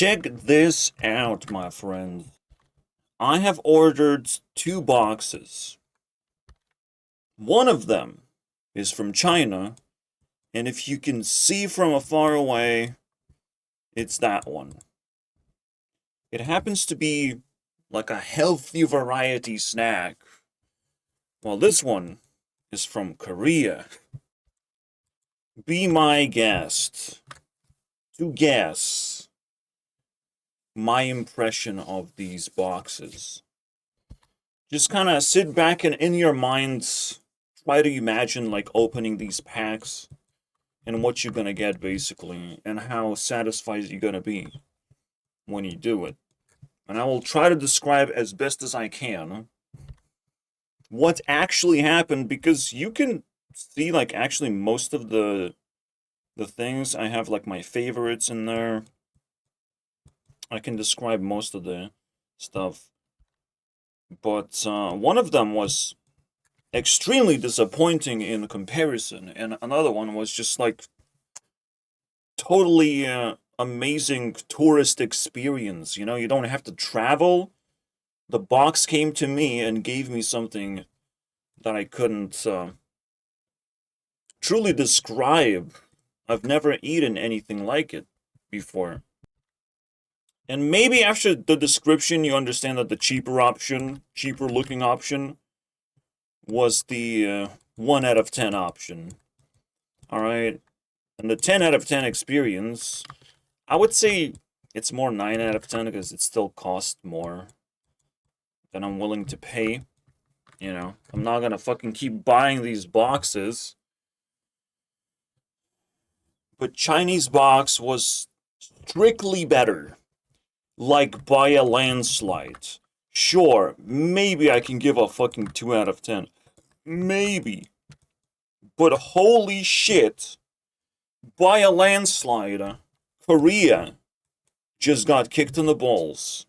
Check this out, my friend. I have ordered two boxes. One of them is from China, and if you can see from afar away, it's that one. It happens to be like a healthy variety snack, while this one is from Korea. Be my guest to guess my impression of these boxes. Just kind of sit back and in your minds try to imagine like opening these packs and what you're gonna get basically and how satisfied you're gonna be when you do it. And I will try to describe as best as I can what actually happened, because you can see like actually most of the things. I have like my favorites in there. I can describe most of the stuff, but one of them was extremely disappointing in comparison, and another one was just like totally amazing tourist experience. You know, you don't have to travel. The box came to me and gave me something that I couldn't truly describe. I've never eaten anything like it before. And maybe after the description, you understand that the cheaper option, cheaper looking option, was the 1 out of 10 option. Alright? And the 10 out of 10 experience, I would say it's more 9 out of 10 because it still costs more than I'm willing to pay. You know, I'm not gonna fucking keep buying these boxes. But Chinese box was strictly better. Like by a landslide. Sure, maybe I can give a fucking 2 out of 10. Maybe. But holy shit, by a landslide, Korea just got kicked in the balls.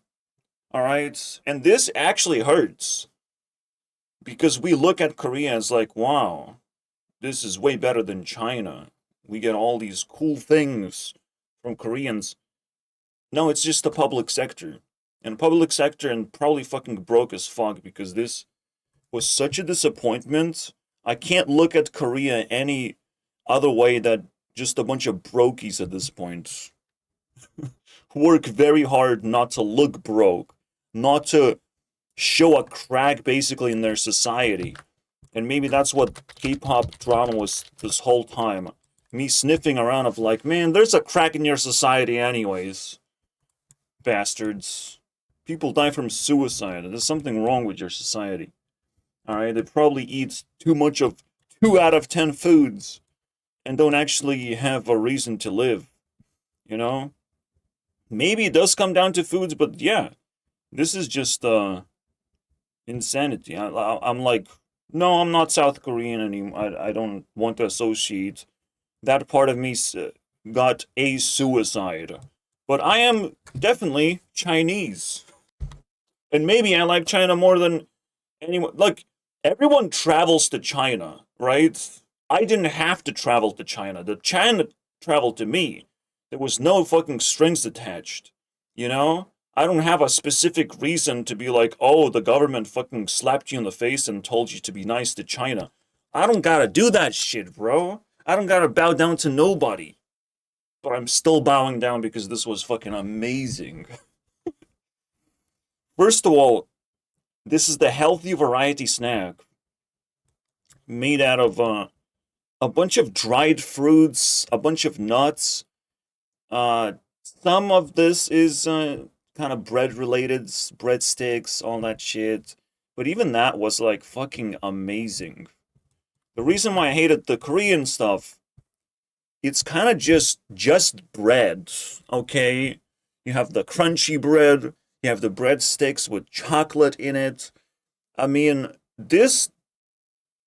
Alright? And this actually hurts. Because we look at Korea as like, wow, this is way better than China. We get all these cool things from Koreans. No, it's just the public sector. And public sector and probably fucking broke as fuck, because this was such a disappointment. I can't look at Korea any other way than just a bunch of brokies at this point. Work very hard not to look broke, not to show a crack basically in their society. And maybe that's what K-pop drama was this whole time. Me sniffing around of like, man, there's a crack in your society anyways. Bastards. People die from suicide. There's something wrong with your society. Alright, they probably eat too much of 2 out of 10 foods and don't actually have a reason to live. You know? Maybe it does come down to foods, but yeah. This is just insanity. I'm like, no, I'm not South Korean anymore. I don't want to associate. That part of me got a suicide. But I am definitely Chinese. And maybe I like China more than anyone. Like, everyone travels to China, right? I didn't have to travel to China. The China traveled to me. There was no fucking strings attached. You know? I don't have a specific reason to be like, oh, the government fucking slapped you in the face and told you to be nice to China. I don't gotta do that shit, bro. I don't gotta bow down to nobody. But I'm still bowing down because this was fucking amazing. First of all, this is the healthy variety snack made out of a bunch of dried fruits, a bunch of nuts. Some of this is kind of bread related, breadsticks, all that shit. But even that was like fucking amazing. The reason why I hated the Korean stuff, it's kind of just bread, okay? You have the crunchy bread, you have the breadsticks with chocolate in it. I mean, this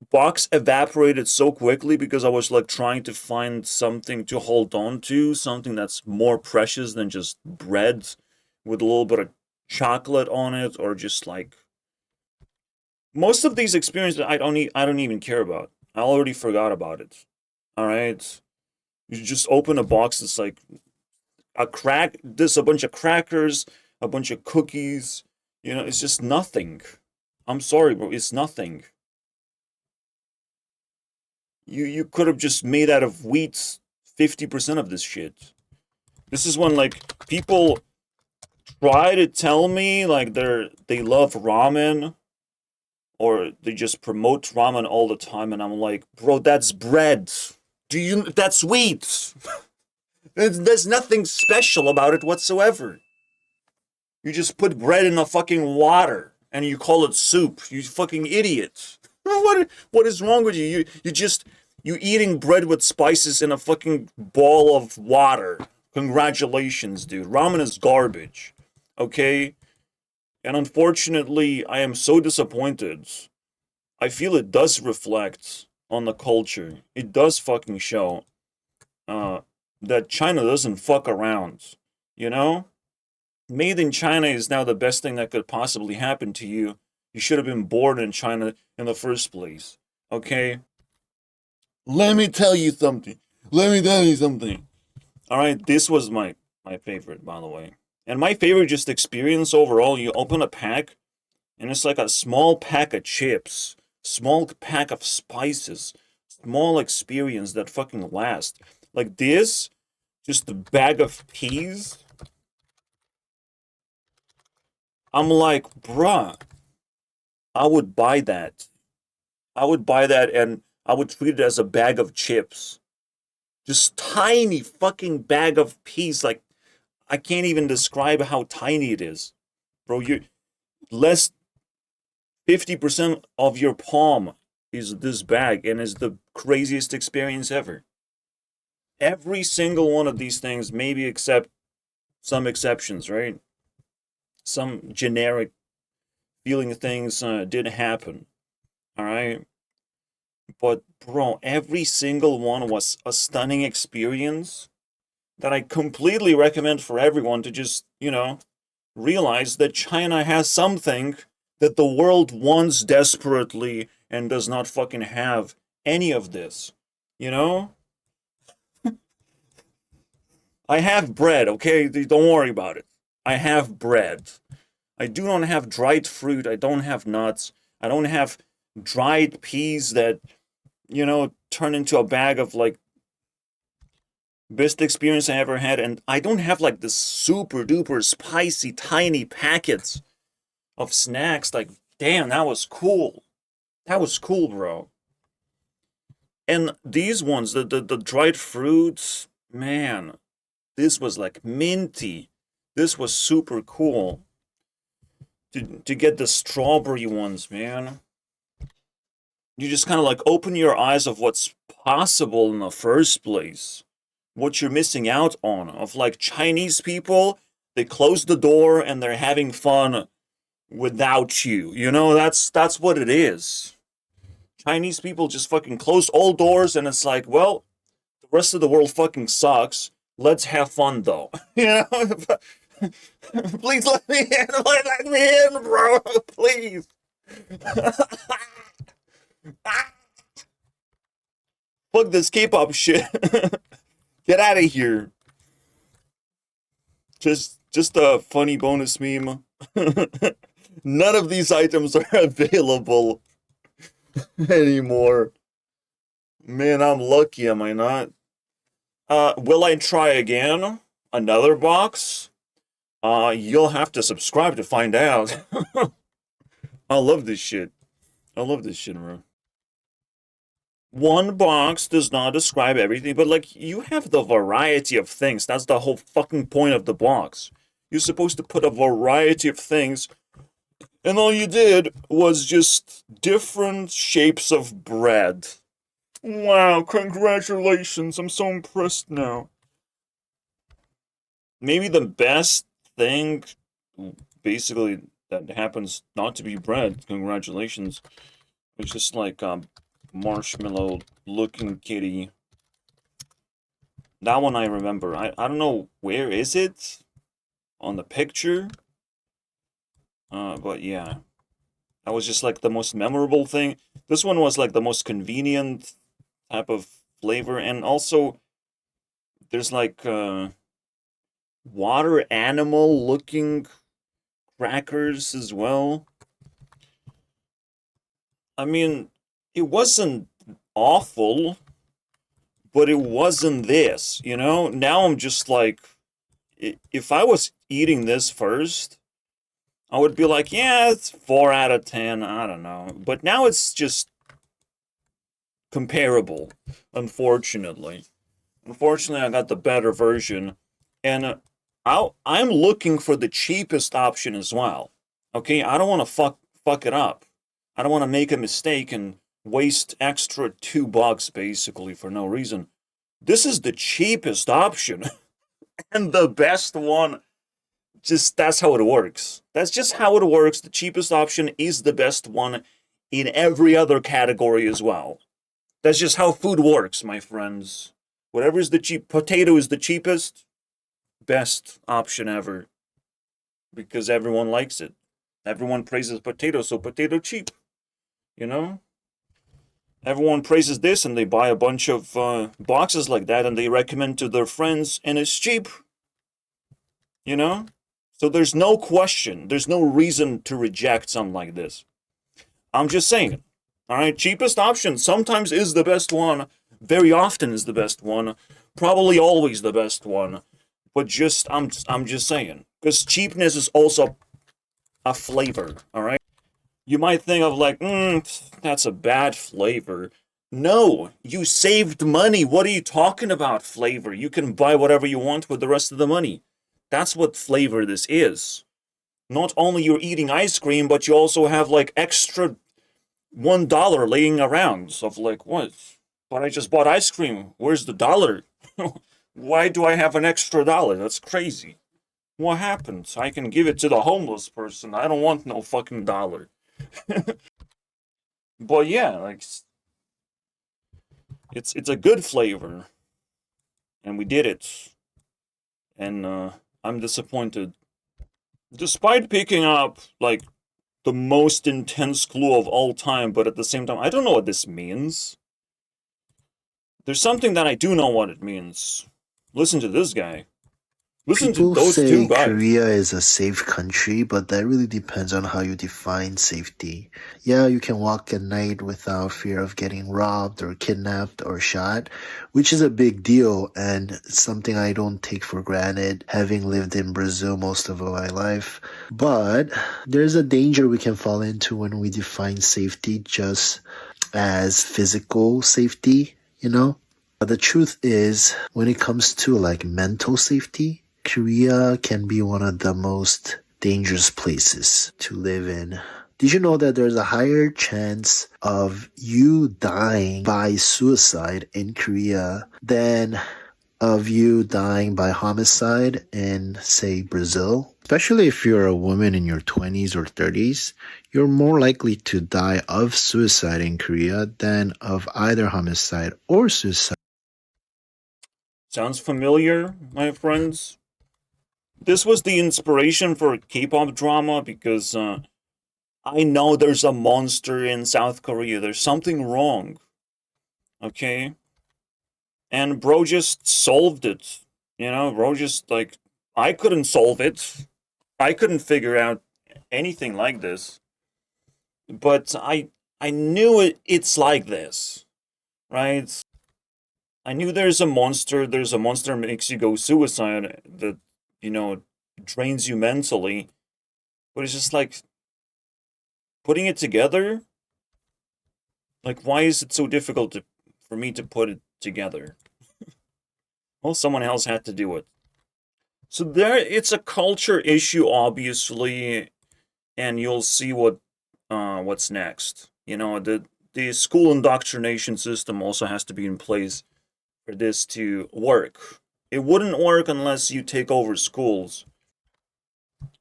box evaporated so quickly because I was like trying to find something to hold on to, something that's more precious than just bread with a little bit of chocolate on it, or just like most of these experiences I don't even care about. I already forgot about it. All right. You just open a box that's like a bunch of crackers, a bunch of cookies. You know, it's just nothing. I'm sorry, bro, it's nothing. You could have just made out of wheat 50% of this shit. This is when like people try to tell me like they love ramen or they just promote ramen all the time and I'm like, "Bro, that's bread. That's wheat. There's nothing special about it whatsoever. You just put bread in a fucking water and you call it soup. You fucking idiot. What is wrong with you? You eating bread with spices in a fucking ball of water. Congratulations, dude. Ramen is garbage. Okay? And unfortunately, I am so disappointed. I feel it does reflect on the culture. It does fucking show uh, that China doesn't fuck around. You know? Made in China is now the best thing that could possibly happen to you. You should have been born in China in the first place. Okay? Let me tell you something. Let me tell you something. Alright, this was my favorite, by the way. And my favorite just experience overall, you open a pack, and it's like a small pack of chips, small pack of spices, small experience that fucking lasts. Like this, just a bag of peas. I'm like, bruh, I would buy that. I would buy that and I would treat it as a bag of chips. Just tiny fucking bag of peas. Like, I can't even describe how tiny it is. Bro, you less 50% of your palm is this bag and is the craziest experience ever. Every single one of these things, maybe except some exceptions, right? Some generic feeling things did happen. All right. But, bro, every single one was a stunning experience that I completely recommend for everyone to just, realize that China has something that the world wants desperately and does not fucking have any of this. You know? I have bread, okay? Don't worry about it. I have bread. I do not have dried fruit. I don't have nuts. I don't have dried peas that, turn into a bag of like best experience I ever had. And I don't have like this super duper spicy tiny packets of snacks. Like, damn, that was cool. That was cool, bro. And these ones, the dried fruits, man, this was like minty. This was super cool. To get the strawberry ones, man. You just kind of like open your eyes of what's possible in the first place. What you're missing out on. Of like Chinese people, they close the door and they're having fun without you. That's what it is. Chinese people just fucking close all doors and it's like, well, the rest of the world fucking sucks. Let's have fun though. Please let me in. Let me in, bro. Please. Fuck this K-pop shit. Get out of here. Just a funny bonus meme. None of these items are available anymore. Man, I'm lucky, am I not? Will I try again? Another box? You'll have to subscribe to find out. I love this shit. I love this shit, bro. One box does not describe everything, but like you have the variety of things. That's the whole fucking point of the box. You're supposed to put a variety of things, and all you did was just different shapes of bread. Wow, congratulations. I'm so impressed now. Maybe the best thing, basically, that happens not to be bread, congratulations, it's just like marshmallow looking kitty. That one I remember. I don't know where is it on the picture. But yeah. That was just like the most memorable thing. This one was like the most convenient type of flavor and also there's like water animal looking crackers as well. I mean, it wasn't awful, but it wasn't this, you know? Now I'm just like, if I was eating this first, I would be like, yeah, it's 4 out of 10, I don't know. But now it's just comparable, unfortunately. Unfortunately, I got the better version, and I'm looking for the cheapest option as well. Okay, I don't want to fuck it up. I don't want to make a mistake and waste extra $2 basically for no reason. This is the cheapest option and the best one. Just that's how it works. That's just how it works. The cheapest option is the best one in every other category as well. That's just how food works, my friends. Whatever is the cheap, potato is the cheapest, best option ever because everyone likes it. Everyone praises potato, so potato cheap. You know, everyone praises this, and they buy a bunch of boxes like that, and they recommend to their friends, and it's cheap. You know, so there's no question, there's no reason to reject something like this. I'm just saying. All right, cheapest option sometimes is the best one. Very often is the best one. Probably always the best one. But just I'm just saying, because cheapness is also a flavor. All right. You might think of like, that's a bad flavor. No, you saved money. What are you talking about, flavor? You can buy whatever you want with the rest of the money. That's what flavor this is. Not only you're eating ice cream, but you also have like extra $1 laying around. So like, what? But I just bought ice cream. Where's the dollar? Why do I have an extra dollar? That's crazy. What happened? I can give it to the homeless person. I don't want no fucking dollar. But yeah, like it's a good flavor, and we did it. And I'm disappointed. Despite picking up like the most intense clue of all time, but at the same time, I don't know what this means. There's something that I do know what it means. Listen to this guy. Listen to People those two say guys. Korea is a safe country, but that really depends on how you define safety. Yeah, you can walk at night without fear of getting robbed or kidnapped or shot, which is a big deal and something I don't take for granted, having lived in Brazil most of my life. But there's a danger we can fall into when we define safety just as physical safety, you know? The truth is, when it comes to like mental safety, Korea can be one of the most dangerous places to live in. Did you know that there's a higher chance of you dying by suicide in Korea than of you dying by homicide in, say, Brazil? Especially if you're a woman in your 20s or 30s, you're more likely to die of suicide in Korea than of either homicide or suicide. Sounds familiar, my friends? This was the inspiration for K-pop drama because I know there's a monster in South Korea. There's something wrong. Okay? And bro just solved it. You know, bro just like I couldn't solve it. I couldn't figure out anything like this. But I knew it's like this, right? I knew there's a monster makes you go suicide that, you know, drains you mentally. But it's just like putting it together. Like, why is it so difficult for me to put it together? Well, someone else had to do it. So there, it's a culture issue, obviously, and you'll see what's next. You know, the school indoctrination system also has to be in place for this to work. It wouldn't work unless you take over schools.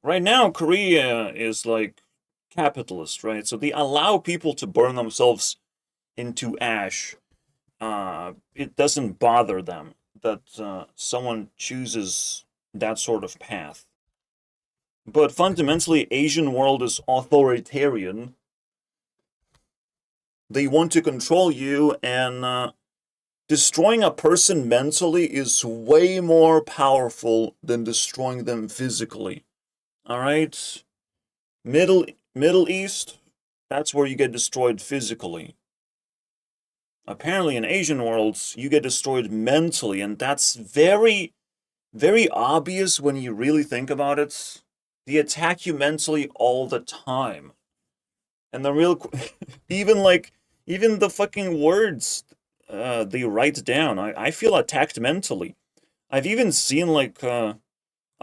Right now, Korea is like capitalist, right? So they allow people to burn themselves into ash. It doesn't bother them that someone chooses that sort of path. But fundamentally, Asian world is authoritarian. They want to control you, and destroying a person mentally is way more powerful than destroying them physically. Alright? Middle East, that's where you get destroyed physically. Apparently in Asian worlds, you get destroyed mentally, and that's very, very obvious when you really think about it. They attack you mentally all the time. And the real, even the fucking words they write down, I feel attacked mentally. I've even seen a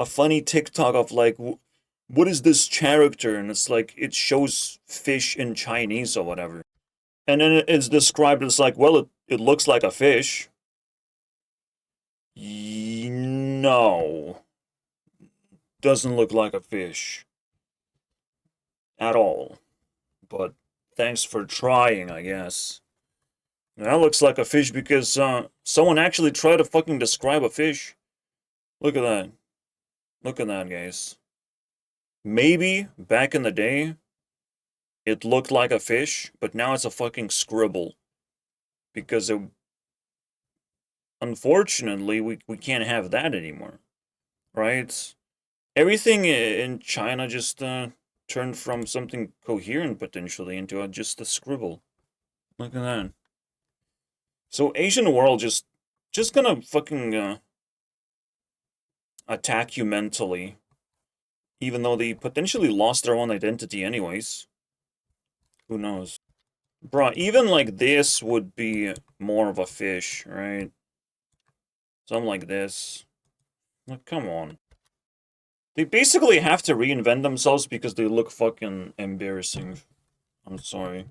funny TikTok of what is this character? And it's like, it shows fish in Chinese or whatever. And then it's described as like, well, it looks like a fish. No. Doesn't look like a fish. At all. But thanks for trying, I guess. That looks like a fish because someone actually tried to fucking describe a fish. Look at that. Look at that, guys. Maybe, back in the day, it looked like a fish, but now it's a fucking scribble. Because unfortunately, we can't have that anymore. Right? Everything in China just turned from something coherent, potentially, into just a scribble. Look at that. So Asian world just gonna fucking attack you mentally. Even though they potentially lost their own identity anyways. Who knows? Bruh, even like this would be more of a fish, right? Something like this. Like, come on. They basically have to reinvent themselves because they look fucking embarrassing. I'm sorry.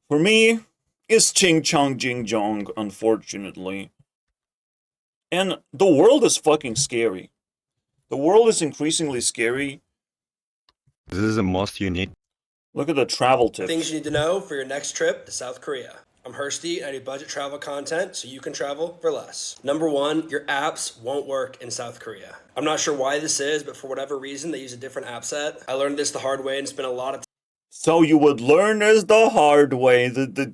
For me, it's Ching Chong Jing Jong, unfortunately. And the world is fucking scary. The world is increasingly scary. This is the most unique. Look at the travel tips. Things you need to know for your next trip to South Korea. I'm Hursty, and I do budget travel content so you can travel for less. Number one, your apps won't work in South Korea. I'm not sure why this is, but for whatever reason, they use a different app set. I learned this the hard way and spent a lot of So you would learn this the hard way, the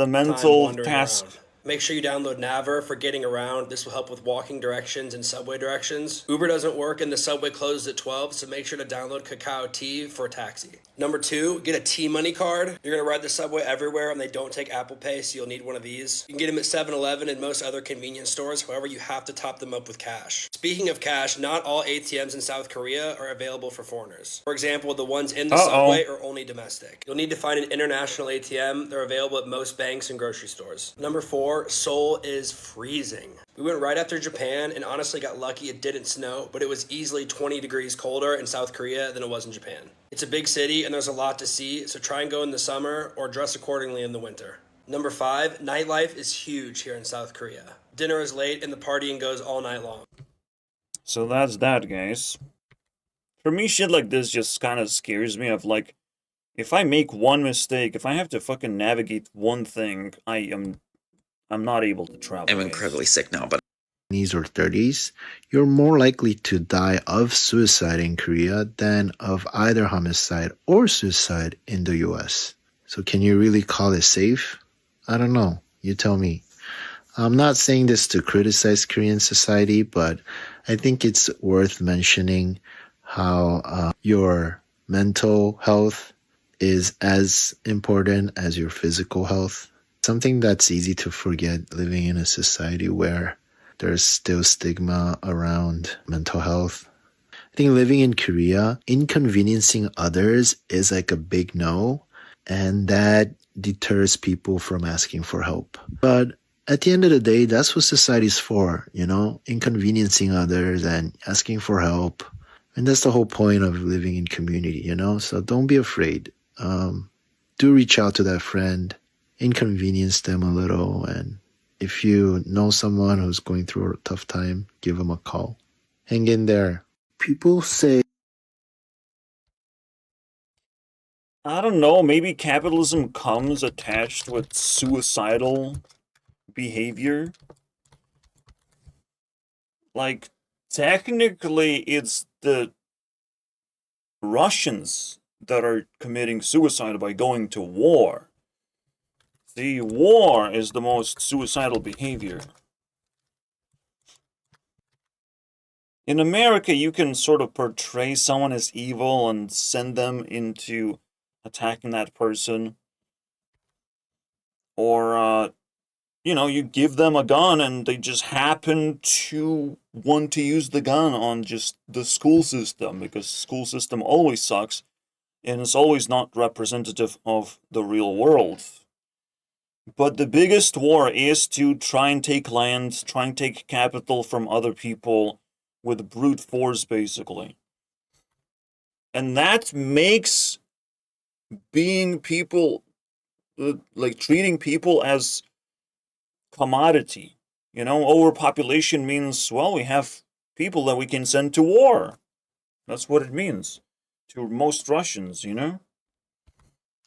mental wandering task. around. Make sure you download Naver for getting around. This will help with walking directions and subway directions. Uber doesn't work and the subway closes at 12, so make sure to download Kakao T for a taxi. Number two, get a T-Money card. You're going to ride the subway everywhere and they don't take Apple Pay, so you'll need one of these. You can get them at 7-Eleven and most other convenience stores. However, you have to top them up with cash. Speaking of cash, not all ATMs in South Korea are available for foreigners. For example, the ones in the subway are only domestic. You'll need to find an international ATM. They're available at most banks and grocery stores. Number four, Seoul is freezing. We went right after Japan and honestly got lucky it didn't snow, but it was easily 20 degrees colder in South Korea than it was in Japan. It's a big city and there's a lot to see, so try and go in the summer or dress accordingly in the winter. Number five, nightlife is huge here in South Korea. Dinner is late and the partying goes all night long. So that's that, guys. For me, shit like this just kind of scares me of like, if I make one mistake, if I have to fucking navigate one thing, I'm not able to travel. I'm incredibly sick now, but 20s or 30s, you're more likely to die of suicide in Korea than of either homicide or suicide in the US. So can you really call it safe? I don't know. You tell me. I'm not saying this to criticize Korean society, but I think it's worth mentioning how your mental health is as important as your physical health. Something that's easy to forget living in a society where there's still stigma around mental health. I think living in Korea, inconveniencing others is like a big no, and that deters people from asking for help. But at the end of the day, that's what society's for, inconveniencing others and asking for help. And that's the whole point of living in community, So don't be afraid. Do reach out to that friend, inconvenience them a little, and if you know someone who's going through a tough time, give them a call. Hang in there. People say, I don't know, maybe capitalism comes attached with suicidal behavior. Like, technically, it's the Russians that are committing suicide by going to war. The war is the most suicidal behavior. In America, you can sort of portray someone as evil and send them into attacking that person. Or, you give them a gun and they just happen to want to use the gun on just the school system, because the school system always sucks and it's always not representative of the real world. But the biggest war is to try and take land, try and take capital from other people with brute force, basically. And that makes being people, treating people as commodity. Overpopulation means, well, we have people that we can send to war. That's what it means to most Russians,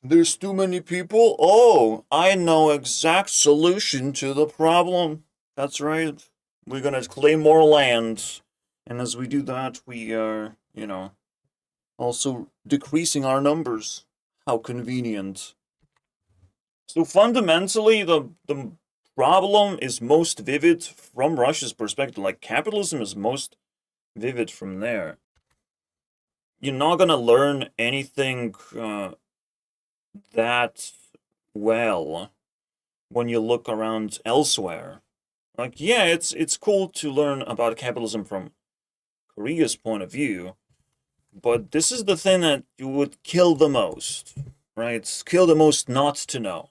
There's too many people. Oh, I know exact solution to the problem. That's right. We're gonna claim more land. And as we do that, we are, also decreasing our numbers. How convenient. So fundamentally, the problem is most vivid from Russia's perspective. Like, capitalism is most vivid from there. You're not gonna learn anything that well when you look around elsewhere. Like, yeah, it's cool to learn about capitalism from Korea's point of view, but this is the thing that you would kill the most, right? Kill the most not to know.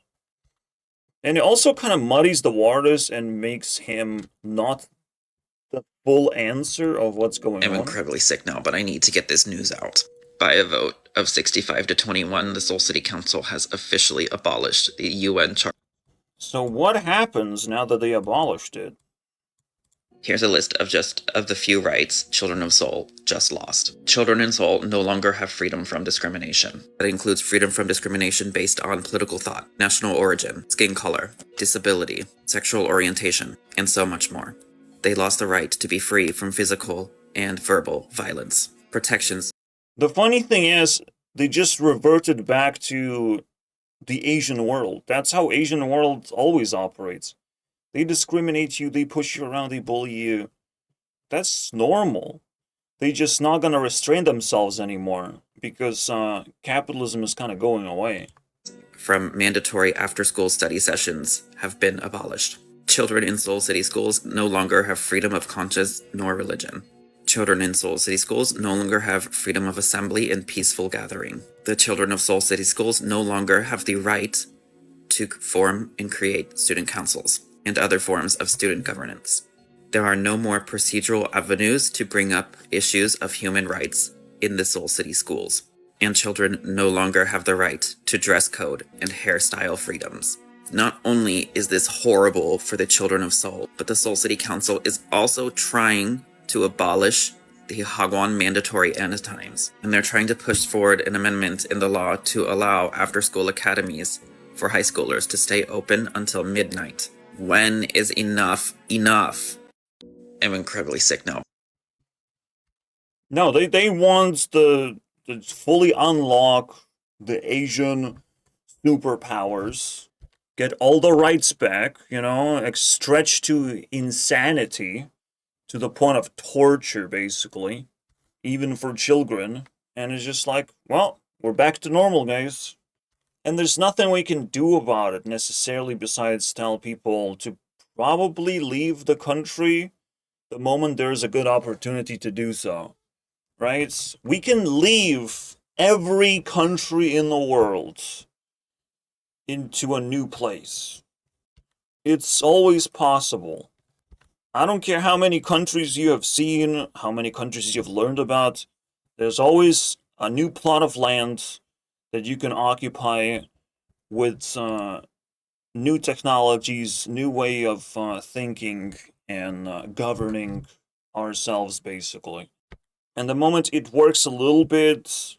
And it also kind of muddies the waters and makes him not the full answer of what's going on. I'm incredibly sick now, but I need to get this news out. By a vote of 65 to 21, the Seoul City Council has officially abolished the UN Charter. So what happens now that they abolished it? Here's a list of the few rights children of Seoul just lost. Children in Seoul no longer have freedom from discrimination. That includes freedom from discrimination based on political thought, national origin, skin color, disability, sexual orientation, and so much more. They lost the right to be free from physical and verbal violence. Protections. The funny thing is, they just reverted back to the Asian world. That's how Asian world always operates. They discriminate you, they push you around, they bully you. That's normal. They're just not gonna restrain themselves anymore because capitalism is kind of going away. From mandatory after-school study sessions have been abolished. Children in Seoul City schools no longer have freedom of conscience nor religion. Children in Seoul City schools no longer have freedom of assembly and peaceful gathering. The children of Seoul City schools no longer have the right to form and create student councils and other forms of student governance. There are no more procedural avenues to bring up issues of human rights in the Seoul City schools, and children no longer have the right to dress code and hairstyle freedoms. Not only is this horrible for the children of Seoul, but the Seoul City Council is also trying to abolish the Hagwon mandatory end times, and they're trying to push forward an amendment in the law to allow after-school academies for high schoolers to stay open until midnight. When is enough enough? I'm incredibly sick now. No, they want to fully unlock the Asian superpowers, get all the rights back, stretch to insanity, to the point of torture, basically, even for children. And it's just like, well, we're back to normal, guys. And there's nothing we can do about it necessarily besides tell people to probably leave the country the moment there's a good opportunity to do so, right? We can leave every country in the world into a new place. It's always possible. I don't care how many countries you have seen, how many countries you've learned about, there's always a new plot of land that you can occupy with new technologies, new way of thinking and governing ourselves, basically. And the moment it works a little bit,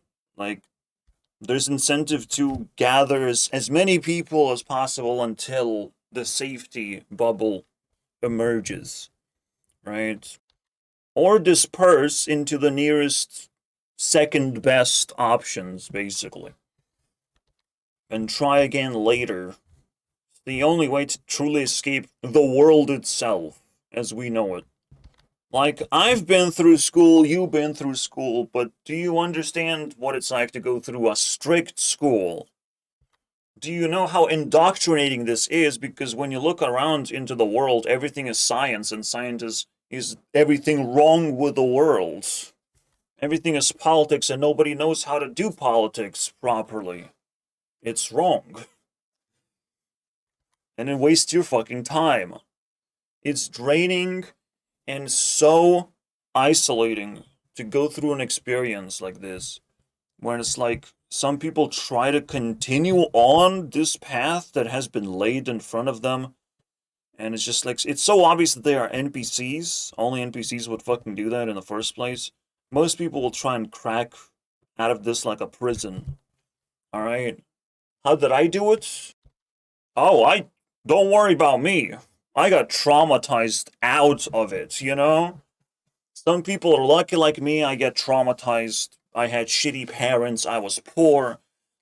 there's incentive to gather as many people as possible until the safety bubble emerges, right? Or disperse into the nearest second best options, basically. And try again later. the only way to truly escape the world itself as we know it. Like, I've been through school, you've been through school, but do you understand what it's like to go through a strict school? Do you know how indoctrinating this is? Because when you look around into the world, everything is science, and science is everything wrong with the world. Everything is politics, and nobody knows how to do politics properly. It's wrong. And it wastes your fucking time. It's draining and so isolating to go through an experience like this, where it's like some people try to continue on this path that has been laid in front of them, and it's just like, it's so obvious that they are NPCs. Only NPCs would fucking do that in the first place. Most people will try and crack out of this like a prison. Alright? How did I do it? Oh, don't worry about me. I got traumatized out of it, you know? Some people are lucky like me, I get traumatized. I had shitty parents, I was poor.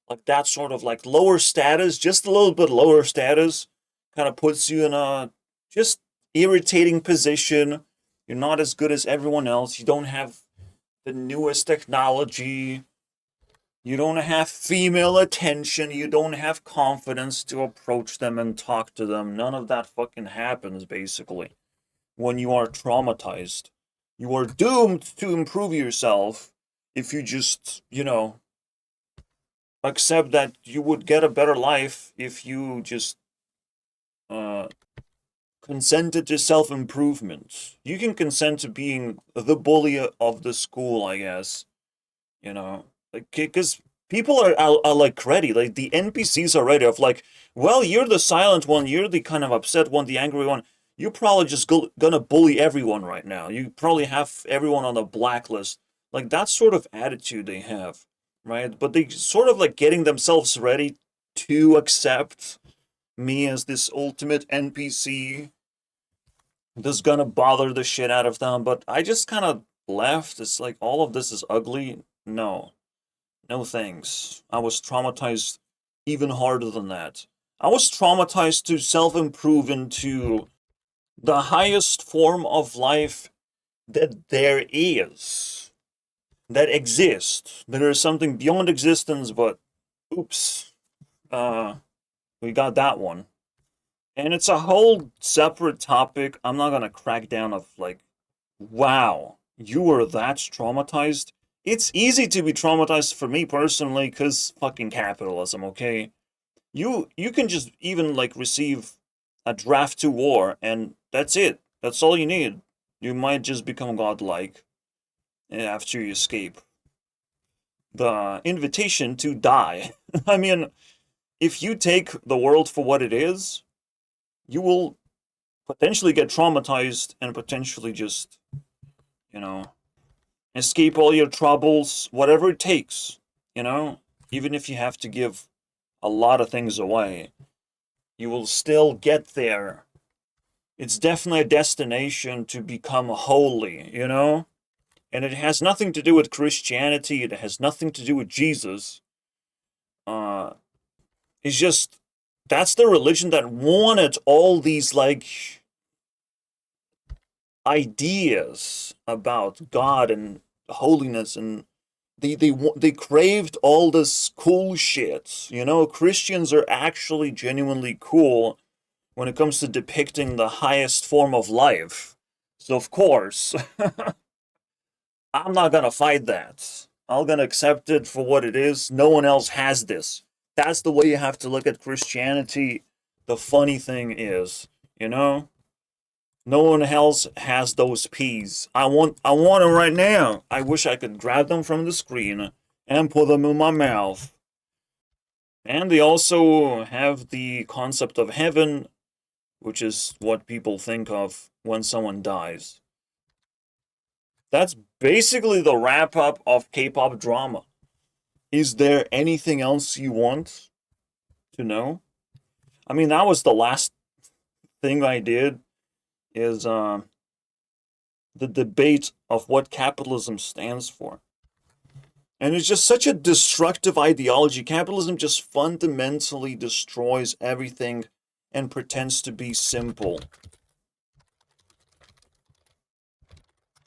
Like that sort of like lower status, just a little bit lower status, kind of puts you in a just irritating position. You're not as good as everyone else. You don't have the newest technology. You don't have female attention. You don't have confidence to approach them and talk to them. None of that fucking happens, basically. When you are traumatized, you are doomed to improve yourself if you just, accept that you would get a better life if you just consented to self-improvement. You can consent to being the bully of the school, I guess. Like, because people are like ready, like the NPCs are ready of like, well, you're the silent one, you're the kind of upset one, the angry one. You're probably just gonna bully everyone right now. You probably have everyone on the blacklist. Like, that sort of attitude they have, right? But they sort of like getting themselves ready to accept me as this ultimate NPC that's gonna bother the shit out of them. But I just kind of left. It's like, all of this is ugly. No thanks. I was traumatized even harder than that. I was traumatized to self-improve into the highest form of life that there is, that exists. There is something beyond existence, but oops, we got that one. And it's a whole separate topic. I'm not gonna crack down of like, wow, you were that traumatized? It's easy to be traumatized for me personally, because fucking capitalism, okay? You can just even like receive a draft to war, and that's it. That's all you need. You might just become godlike after you escape the invitation to die. I mean, if you take the world for what it is, you will potentially get traumatized and potentially just, escape all your troubles, whatever it takes, even if you have to give a lot of things away, you will still get there. It's definitely a destination to become holy, And it has nothing to do with Christianity, it has nothing to do with Jesus. It's just, that's the religion that wanted all these, like, ideas about God and holiness, and they craved all this cool shit. Christians are actually genuinely cool when it comes to depicting the highest form of life. So of course, I'm not gonna fight that. I'm gonna accept it for what it is. No one else has this. That's the way you have to look at Christianity. The funny thing is, no one else has those peas. I want them right now. I wish I could grab them from the screen and put them in my mouth. And they also have the concept of heaven, which is what people think of when someone dies. That's basically the wrap-up of K-pop drama. Is there anything else you want to know? I mean, that was the last thing I did, is the debate of what capitalism stands for. And it's just such a destructive ideology. Capitalism just fundamentally destroys everything and pretends to be simple.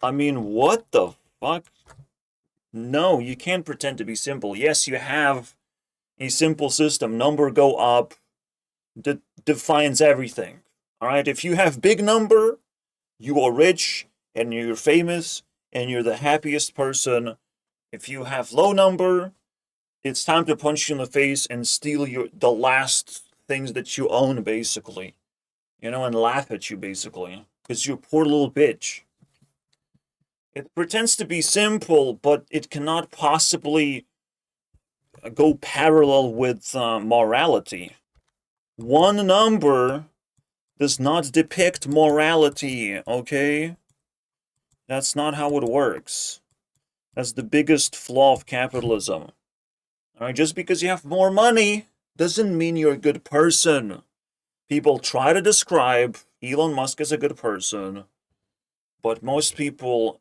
I mean, what the fuck? No, you can't pretend to be simple. Yes, you have a simple system. Number go up defines everything. Alright, if you have big number, you are rich, and you're famous, and you're the happiest person. If you have low number, it's time to punch you in the face and steal the last things that you own, basically. You know, and laugh at you, basically. Because you're a poor little bitch. It pretends to be simple, but it cannot possibly go parallel with morality. One number does not depict morality, okay? That's not how it works. That's the biggest flaw of capitalism. Alright, just because you have more money doesn't mean you're a good person. People try to describe Elon Musk as a good person, but most people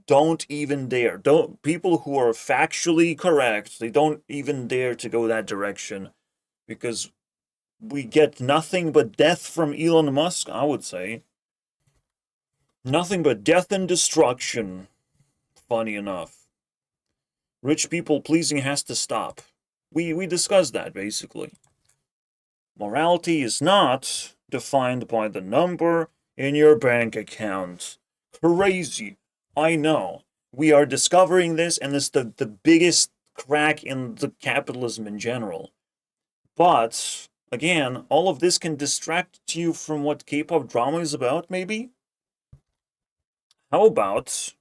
don't even dare. People who are factually correct, they don't even dare to go that direction, because we get nothing but death from Elon Musk, I would say. Nothing but death and destruction. Funny enough. Rich people pleasing has to stop. We discussed that, basically. Morality is not defined by the number in your bank account. Crazy. I know. We are discovering this, and it's the biggest crack in the capitalism in general. But, again, all of this can distract you from what K-pop drama is about, maybe? How about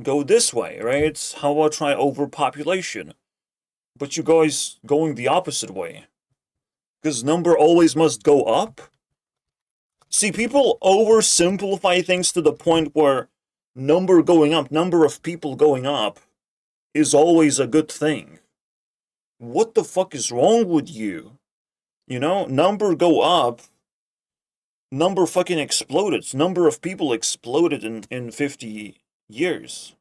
go this way, right? How about try overpopulation? But you guys going the opposite way. Because number always must go up? See, people oversimplify things to the point where number going up, number of people going up, is always a good thing. What the fuck is wrong with you? You know, number go up, number fucking exploded. Number of people exploded in 50 years.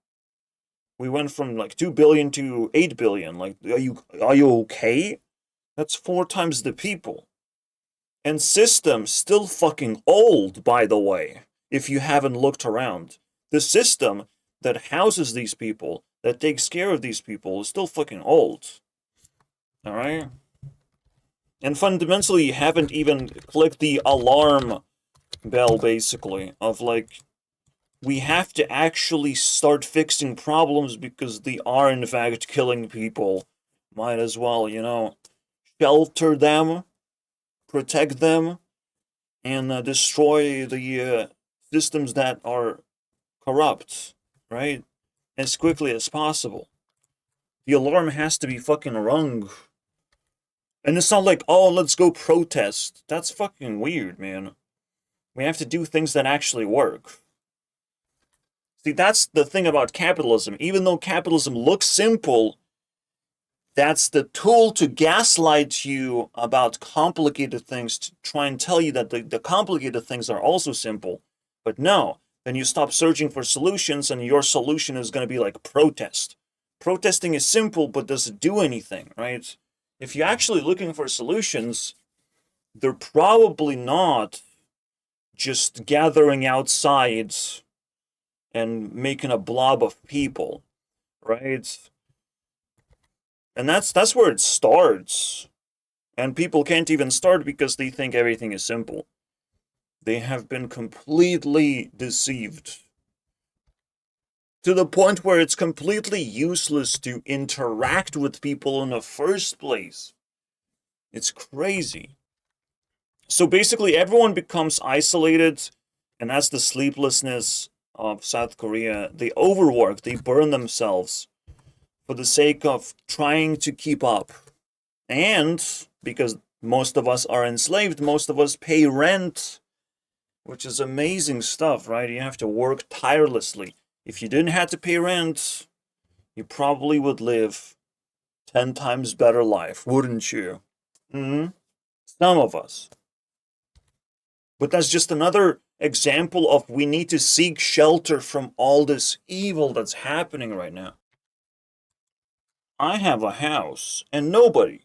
We went from like 2 billion to 8 billion. Like, are you okay? That's 4 times the people. And system still fucking old, by the way, if you haven't looked around. The system that houses these people, that takes care of these people, is still fucking old. Alright? And fundamentally, you haven't even clicked the alarm bell, basically, of like, we have to actually start fixing problems because they are in fact killing people. Might as well, you know, shelter them, protect them, and destroy the systems that are corrupt, right? As quickly as possible. The alarm has to be fucking rung. And it's not like, oh, let's go protest. That's fucking weird, man. We have to do things that actually work. See, that's the thing about capitalism. Even though capitalism looks simple, that's the tool to gaslight you about complicated things, to try and tell you that the complicated things are also simple. But no, then you stop searching for solutions, and your solution is going to be like protest. Protesting is simple, but does it do anything, right? If you're actually looking for solutions, they're probably not just gathering outside and making a blob of people, right? And that's where it starts. And people can't even start because they think everything is simple. They have been completely deceived. To the point where it's completely useless to interact with people in the first place. It's crazy. So basically, everyone becomes isolated, and that's the sleeplessness of South Korea. They overwork, they burn themselves for the sake of trying to keep up. And because most of us are enslaved, most of us pay rent, which is amazing stuff, right? You have to work tirelessly. If you didn't have to pay rent, you probably would live 10 times better life, wouldn't you? Some of us. But that's just another example of we need to seek shelter from all this evil that's happening right now. I have a house, and nobody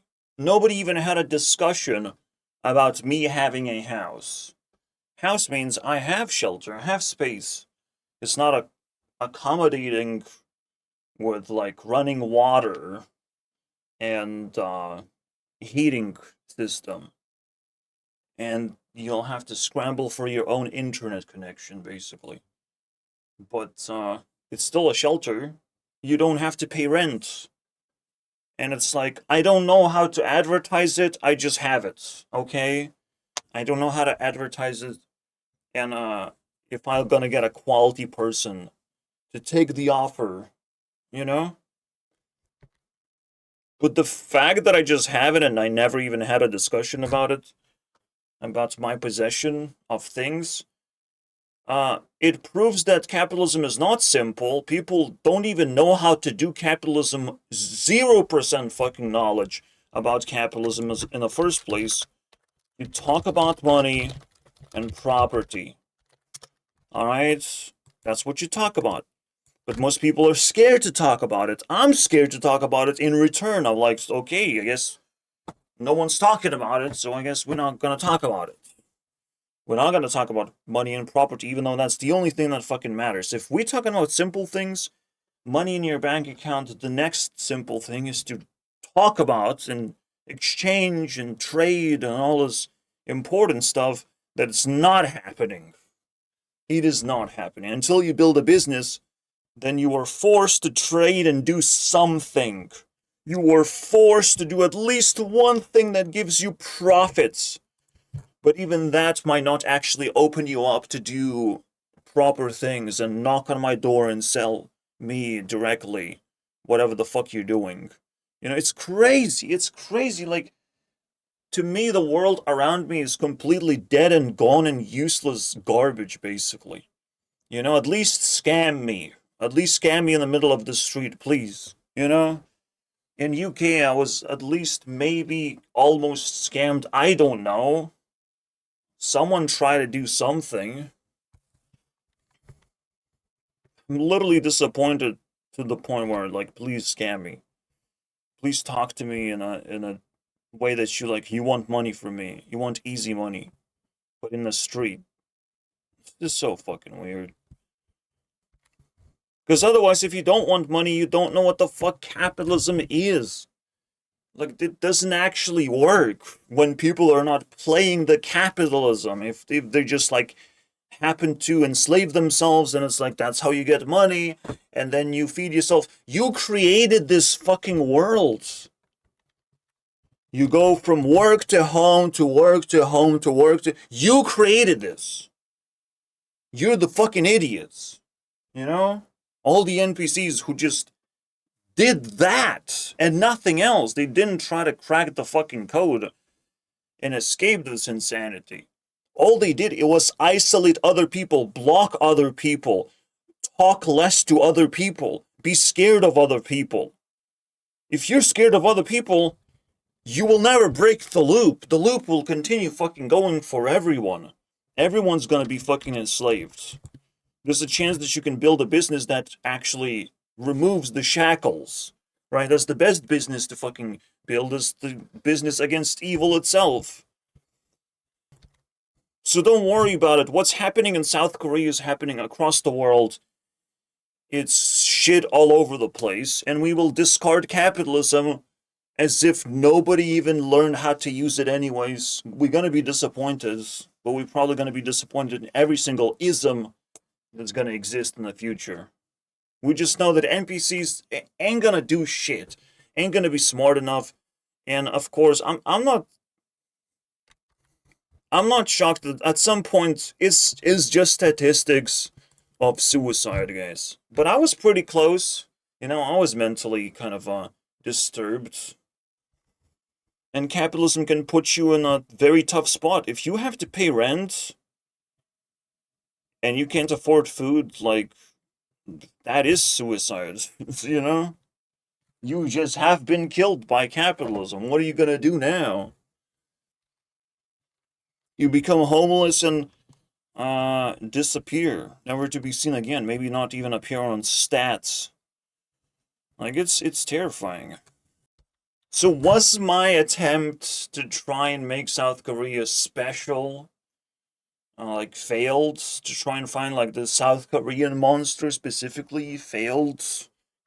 even had a discussion about me having a house. House means I have shelter, I have space. It's not accommodating with like running water and heating system. And you'll have to scramble for your own internet connection, basically. But it's still a shelter. You don't have to pay rent. And it's like, I don't know how to advertise it, I just have it, okay? I don't know how to advertise it. And if I'm gonna get a quality person to take the offer, you know? But the fact that I just have it and I never even had a discussion about it, about my possession of things, it proves that capitalism is not simple. People don't even know how to do capitalism. 0% fucking knowledge about capitalism in the first place. You talk about money and property. Alright? That's what you talk about. But most people are scared to talk about it. I'm scared to talk about it in return. I'm like, okay, I guess no one's talking about it, so I guess we're not gonna talk about it. We're not gonna talk about money and property, even though that's the only thing that fucking matters. If we're talking about simple things, money in your bank account, the next simple thing is to talk about and exchange and trade and all this important stuff that's not happening. It is not happening. Until you build a business, then you are forced to trade and do something. You are forced to do at least one thing that gives you profits. But even that might not actually open you up to do proper things and knock on my door and sell me directly whatever the fuck you're doing. You know, it's crazy. It's crazy. Like, to me, the world around me is completely dead and gone and useless garbage, basically. You know, at least scam me. At least scam me in the middle of the street, please. You know? In UK, I was at least maybe almost scammed. I don't know. Someone try to do something. I'm literally disappointed to the point where, like, please scam me. Please talk to me in a way that you want money from me. You want easy money. But in the street. It's just so fucking weird. Because otherwise, if you don't want money, you don't know what the fuck capitalism is. Like, it doesn't actually work when people are not playing the capitalism. If they just, like, happen to enslave themselves and it's like, that's how you get money, and then you feed yourself. You created this fucking world. You go from work to home to work to home to work to... You created this. You're the fucking idiots. You know? All the NPCs who just did that and nothing else. They didn't try to crack the fucking code and escape this insanity. All they did, it was isolate other people, block other people, talk less to other people, be scared of other people. If you're scared of other people, you will never break the loop. The loop will continue fucking going for everyone. Everyone's gonna be fucking enslaved. There's a chance that you can build a business that actually removes the shackles, right? That's the best business to fucking build, is the business against evil itself. So don't worry about it. What's happening in South Korea is happening across the world. It's shit all over the place, and we will discard capitalism as if nobody even learned how to use it anyways. We're gonna be disappointed, but we're probably gonna be disappointed in every single ism that's gonna exist in the future. We just know that NPCs ain't gonna do shit, ain't gonna be smart enough, and of course, I'm not shocked that at some point it's just statistics of suicide, guys. But I was pretty close. You know, I was mentally kind of disturbed. And capitalism can put you in a very tough spot. If you have to pay rent and you can't afford food, like, that is suicide, you know? You just have been killed by capitalism. What are you gonna do now? You become homeless and disappear, never to be seen again. Maybe not even appear on stats. Like, it's terrifying. So was my attempt to try and make South Korea special, like, failed? To try and find, like, the South Korean monster specifically failed?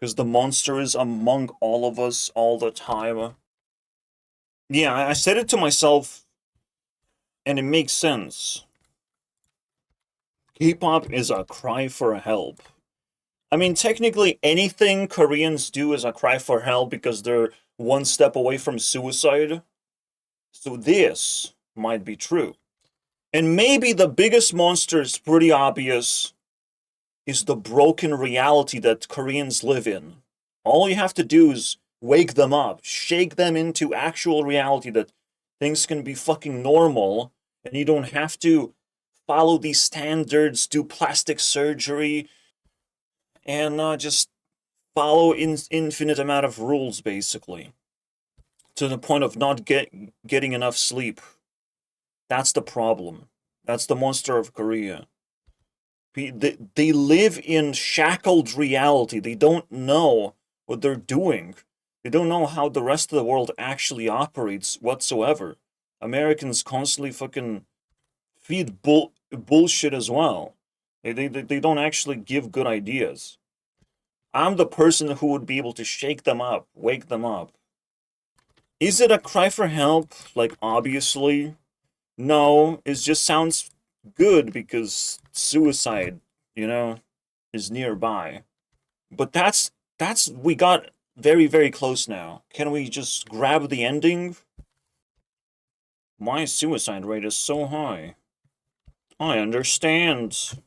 Because the monster is among all of us all the time. Yeah, I said it to myself, and it makes sense. K-pop is a cry for help. I mean, technically, anything Koreans do is a cry for help because they're one step away from suicide. So this might be true. And maybe the biggest monster is pretty obvious, is the broken reality that Koreans live in. All you have to do is wake them up, shake them into actual reality that things can be fucking normal, and you don't have to follow these standards, do plastic surgery, and just follow infinite amount of rules, basically, to the point of not getting enough sleep. That's the problem. That's the monster of Korea. They live in shackled reality. They don't know what they're doing. They don't know how the rest of the world actually operates whatsoever. Americans constantly fucking feed bullshit as well. They don't actually give good ideas. I'm the person who would be able to shake them up, wake them up. Is it a cry for help? Like, obviously. No, it just sounds good because suicide, is nearby. But we got very, very close now. Can we just grab the ending? My suicide rate is so high. I understand.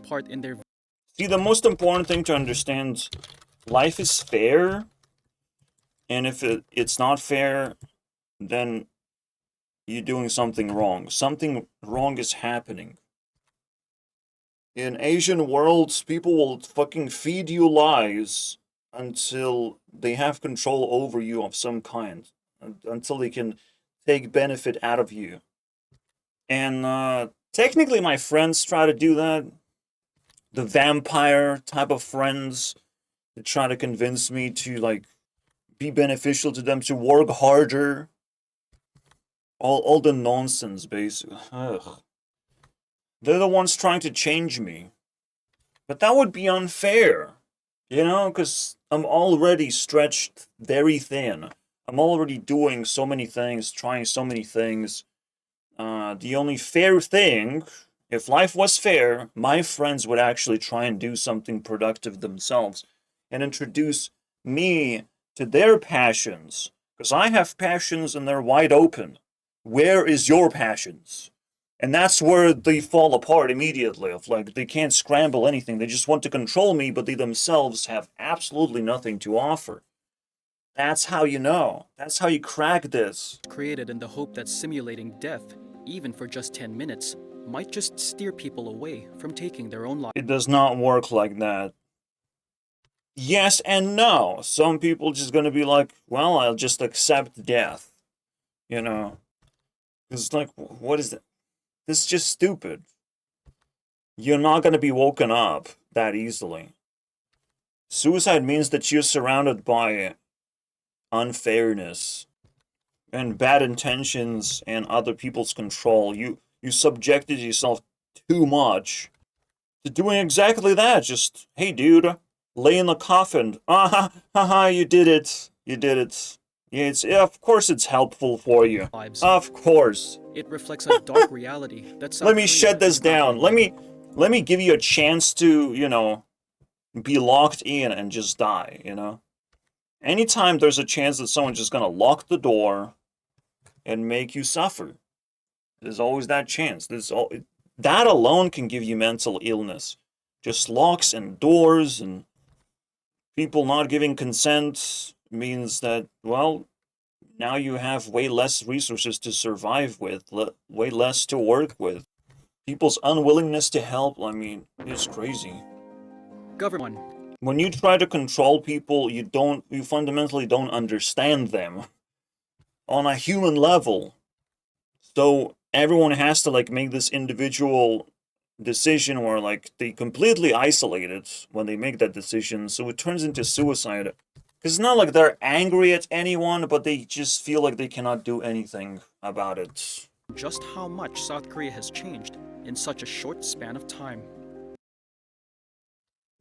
Part in their See, the most important thing to understand, life is fair, and if it's not fair, then you're doing something wrong. Something wrong is happening. In Asian worlds, people will fucking feed you lies until they have control over you of some kind, until they can take benefit out of you. And technically my friends try to do that. The vampire type of friends that try to convince me to, like, be beneficial to them, to work harder. All the nonsense, basically. Ugh. They're the ones trying to change me. But that would be unfair, because I'm already stretched very thin. I'm already doing so many things, trying so many things. The only fair thing, if life was fair, my friends would actually try and do something productive themselves and introduce me to their passions. Because I have passions and they're wide open. Where is your passions? And that's where they fall apart immediately. Of, like, they can't scramble anything. They just want to control me, but they themselves have absolutely nothing to offer. That's how you know. That's how you crack this. created in the hope that simulating death, even for just 10 minutes, might just steer people away from taking their own lives. It does not work like that. Yes and no. Some people just gonna be like, well, I'll just accept death. It's like, what is that? This is just stupid. You're not gonna be woken up that easily. Suicide means that you're surrounded by unfairness and bad intentions and other people's control. You subjected yourself too much to doing exactly that. Just, hey dude, lay in the coffin. You did it. You did it. Yeah, of course it's helpful for you. Lives. Of course. It reflects a dark reality that's. Let me shut this down. Let me give you a chance to, be locked in and just die, Anytime there's a chance that someone's just gonna lock the door and make you suffer, there's always that chance. That alone can give you mental illness. Just locks and doors and people not giving consent means that, well, now you have way less resources to survive with, way less to work with. People's unwillingness to help, it's crazy. Government. When you try to control people, you fundamentally don't understand them on a human level. So everyone has to, like, make this individual decision where, like, they completely isolate it when they make that decision, so it turns into suicide Because it's not like they're angry at anyone, but they just feel like they cannot do anything about it. Just how much South Korea has changed in such a short span of time.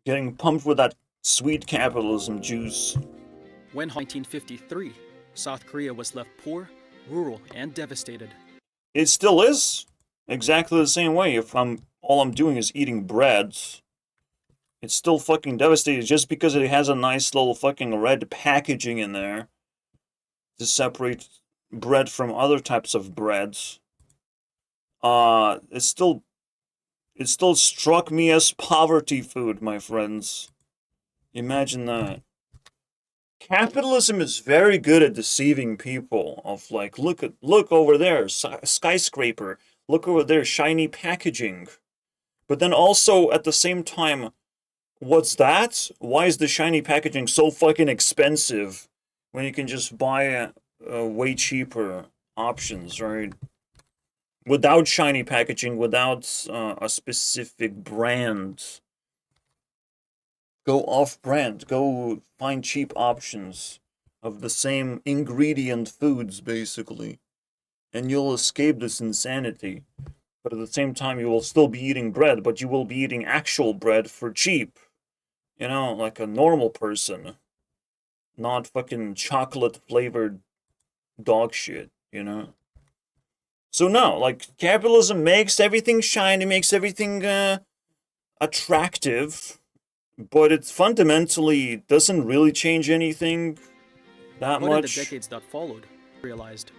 Getting pumped with that sweet capitalism juice. When 1953, South Korea was left poor, rural, and devastated. It still is exactly the same way. If all I'm doing is eating bread, it's still fucking devastated just because it has a nice little fucking red packaging in there to separate bread from other types of breads. It still struck me as poverty food, my friends. Imagine that. Capitalism is very good at deceiving people. Of like, look over there, skyscraper. Look over there, shiny packaging. But then also at the same time, what's that? Why is the shiny packaging so fucking expensive when you can just buy way cheaper options, right? Without shiny packaging, without a specific brand. Go off-brand. Go find cheap options of the same ingredient foods, basically. And you'll escape this insanity. But at the same time, you will still be eating bread, but you will be eating actual bread for cheap. You know, like a normal person. Not fucking chocolate-flavored dog shit, you know? So no, like, capitalism makes everything shiny, makes everything attractive, but it fundamentally doesn't really change anything that But in the much. decades that followed, realized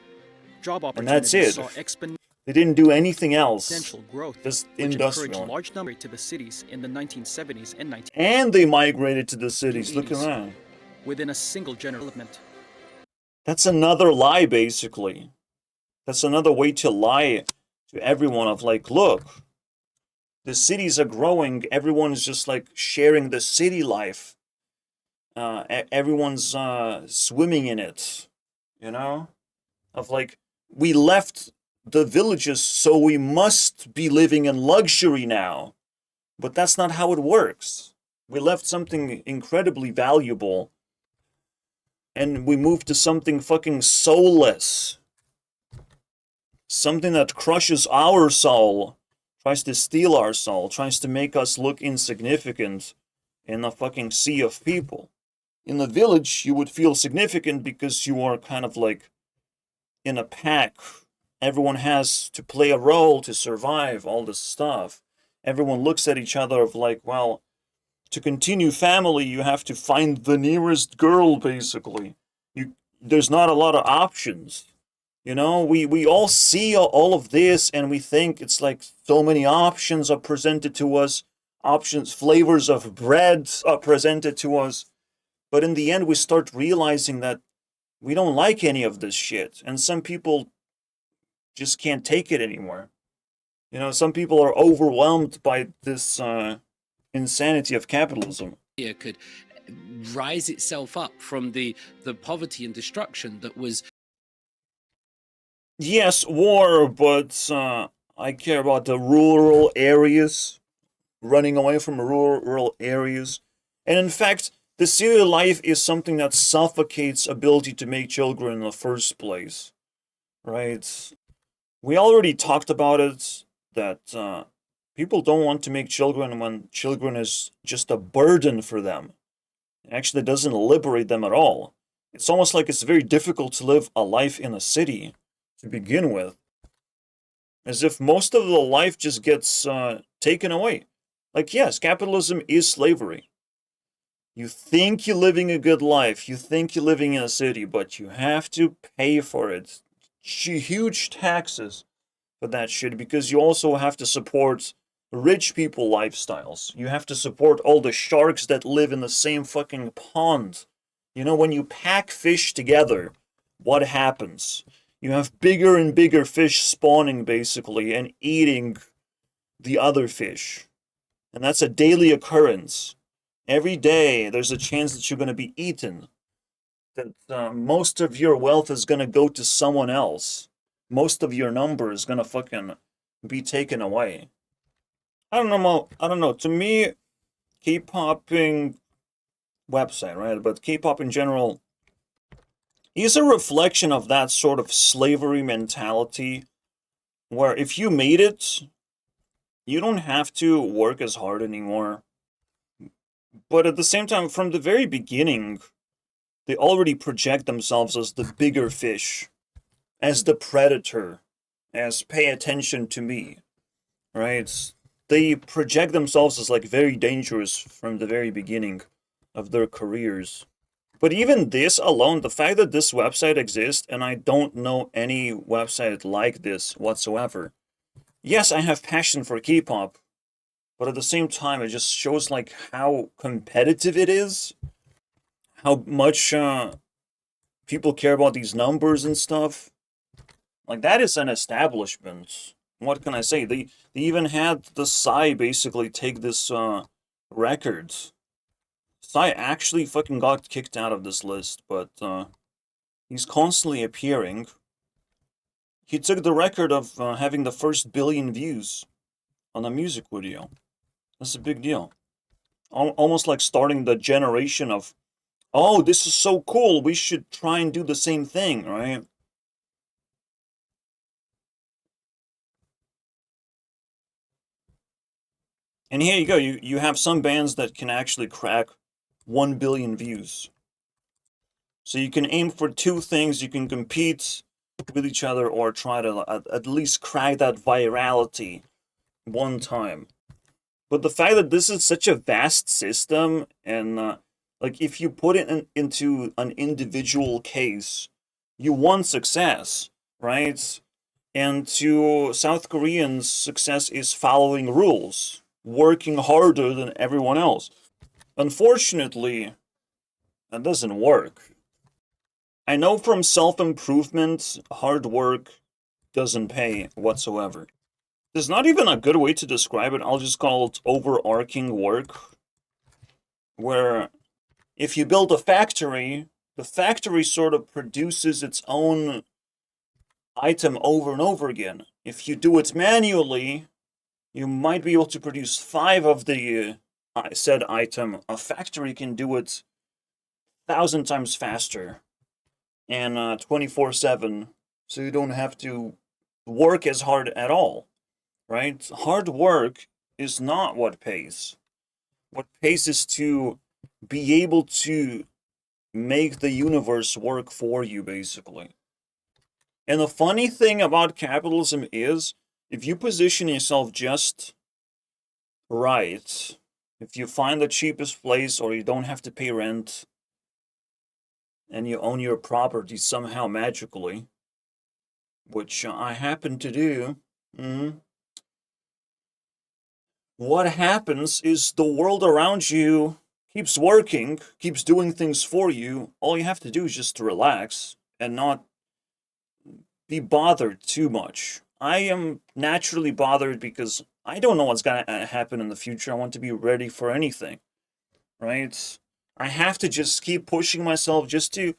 job And that's opportunities it. saw exponential They didn't do anything else. growth, Just which encouraged industrial. large numbers to the cities in the 1970s and And they migrated to the cities. Look at 1980s that. within a single generation. That's another lie, basically. That's another way to lie to everyone of like, look, the cities are growing. Everyone is just like sharing the city life. Everyone's swimming in it, you know? Of like, we left the villages, so we must be living in luxury now. But that's not how it works. We left something incredibly valuable, and we moved to something fucking soulless. Something that crushes our soul, tries to steal our soul, tries to make us look insignificant in a fucking sea of people. In the village, you would feel significant because you are kind of like in a pack. Everyone has to play a role to survive, all this stuff. Everyone looks at each other of like, well, to continue family, you have to find the nearest girl, basically. There's not a lot of options. You know, we all see all of this and we think it's like so many options are presented to us, options, flavors of bread are presented to us. But in the end, we start realizing that we don't like any of this shit. And some people just can't take it anymore. You know, some people are overwhelmed by this insanity of capitalism. Could rise itself up from the poverty and destruction that was. Yes, war, but I care about the rural areas, running away from rural areas. And in fact, the city life is something that suffocates ability to make children in the first place, right? We already talked about it, that people don't want to make children when children is just a burden for them. It actually doesn't liberate them at all. It's almost like it's very difficult to live a life in a city to begin with, as if most of the life just gets taken away. Like, yes, capitalism is slavery. You think you're living a good life, you think you're living in a city, but you have to pay for it. Huge taxes for that shit, because you also have to support rich people lifestyles. You have to support all the sharks that live in the same fucking pond. You know, when you pack fish together, what happens? You have bigger and bigger fish spawning, basically, and eating the other fish. And that's a daily occurrence. Every day, there's a chance that you're going to be eaten. That most of your wealth is going to go to someone else. Most of your number is going to fucking be taken away. I don't know. To me, K-popping website, right? But K-pop in general is a reflection of that sort of slavery mentality where if you made it, you don't have to work as hard anymore. But at the same time, from the very beginning, they already project themselves as the bigger fish, as the predator, as pay attention to me, right? They project themselves as like very dangerous from the very beginning of their careers. But even this alone, the fact that this website exists, and I don't know any website like this whatsoever. Yes, I have passion for K-pop, but at the same time, it just shows like how competitive it is, how much people care about these numbers and stuff. Like, that is an establishment. What can I say? They even had the Psy basically take this record. Psy actually fucking got kicked out of this list, but he's constantly appearing. He took the record of having the first billion views on a music video. That's a big deal. Almost like starting the generation of, oh, this is so cool, we should try and do the same thing, right? And here you go, you have some bands that can actually crack 1 billion views. So you can aim for two things, you can compete with each other or try to at least crack that virality one time. But the fact that this is such a vast system, and like if you put it into an individual case, you want success, right? And to South Koreans, success is following rules, working harder than everyone else. Unfortunately, that doesn't work. I know from self-improvement, hard work doesn't pay whatsoever. There's not even a good way to describe it. I'll just call it overarching work. Where if you build a factory, the factory sort of produces its own item over and over again. If you do it manually, you might be able to produce 5 of the said item. A factory can do it 1,000 times faster and 24/7, so you don't have to work as hard at all. Right? Hard work is not what pays. What pays is to be able to make the universe work for you, basically. And the funny thing about capitalism is, if you position yourself just right, if you find the cheapest place or you don't have to pay rent, and you own your property somehow magically, which I happen to do, what happens is the world around you keeps working, keeps doing things for you. All you have to do is just to relax and not be bothered too much. I am naturally bothered because I don't know what's gonna happen in the future. I want to be ready for anything, right? I have to just keep pushing myself just to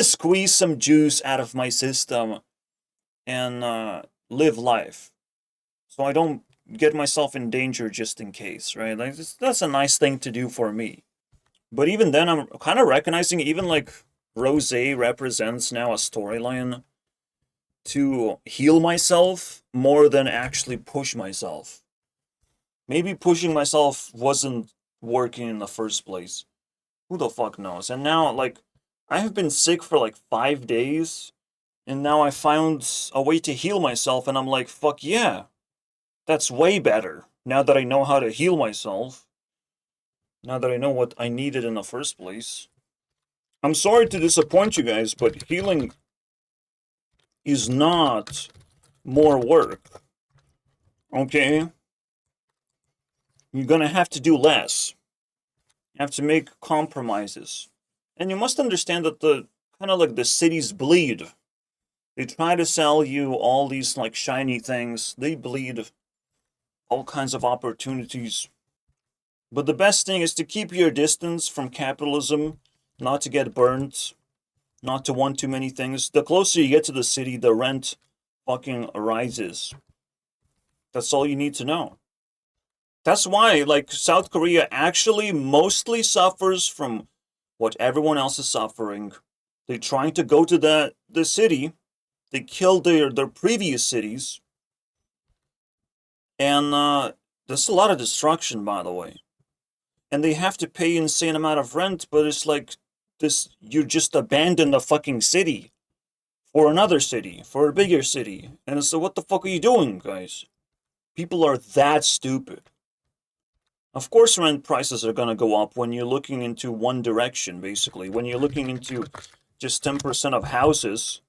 squeeze some juice out of my system and live life, so I don't get myself in danger just in case, right? Like that's a nice thing to do for me. But even then, I'm kind of recognizing even like Rose represents now a storyline to heal myself more than actually push myself. Maybe pushing myself wasn't working in the first place. Who the fuck knows? And now, like, I have been sick for like 5 days, and now I found a way to heal myself, and I'm like, fuck yeah. That's way better, now that I know how to heal myself. Now that I know what I needed in the first place. I'm sorry to disappoint you guys, but healing is not more work. Okay? You're gonna have to do less. You have to make compromises. And you must understand that the kind of like the cities bleed. They try to sell you all these like shiny things. They bleed all kinds of opportunities. But the best thing is to keep your distance from capitalism, not to get burnt, not to want too many things. The closer you get to the city, the rent fucking rises. That's all you need to know. That's why, like, South Korea actually mostly suffers from what everyone else is suffering. They're trying to go to the city. They killed their previous cities. And there's a lot of destruction, by the way. And they have to pay insane amount of rent, but it's like this, you just abandon the fucking city for another city, for a bigger city. And so what the fuck are you doing, guys? People are that stupid. Of course rent prices are gonna go up when you're looking into one direction, basically. When you're looking into just 10% of houses,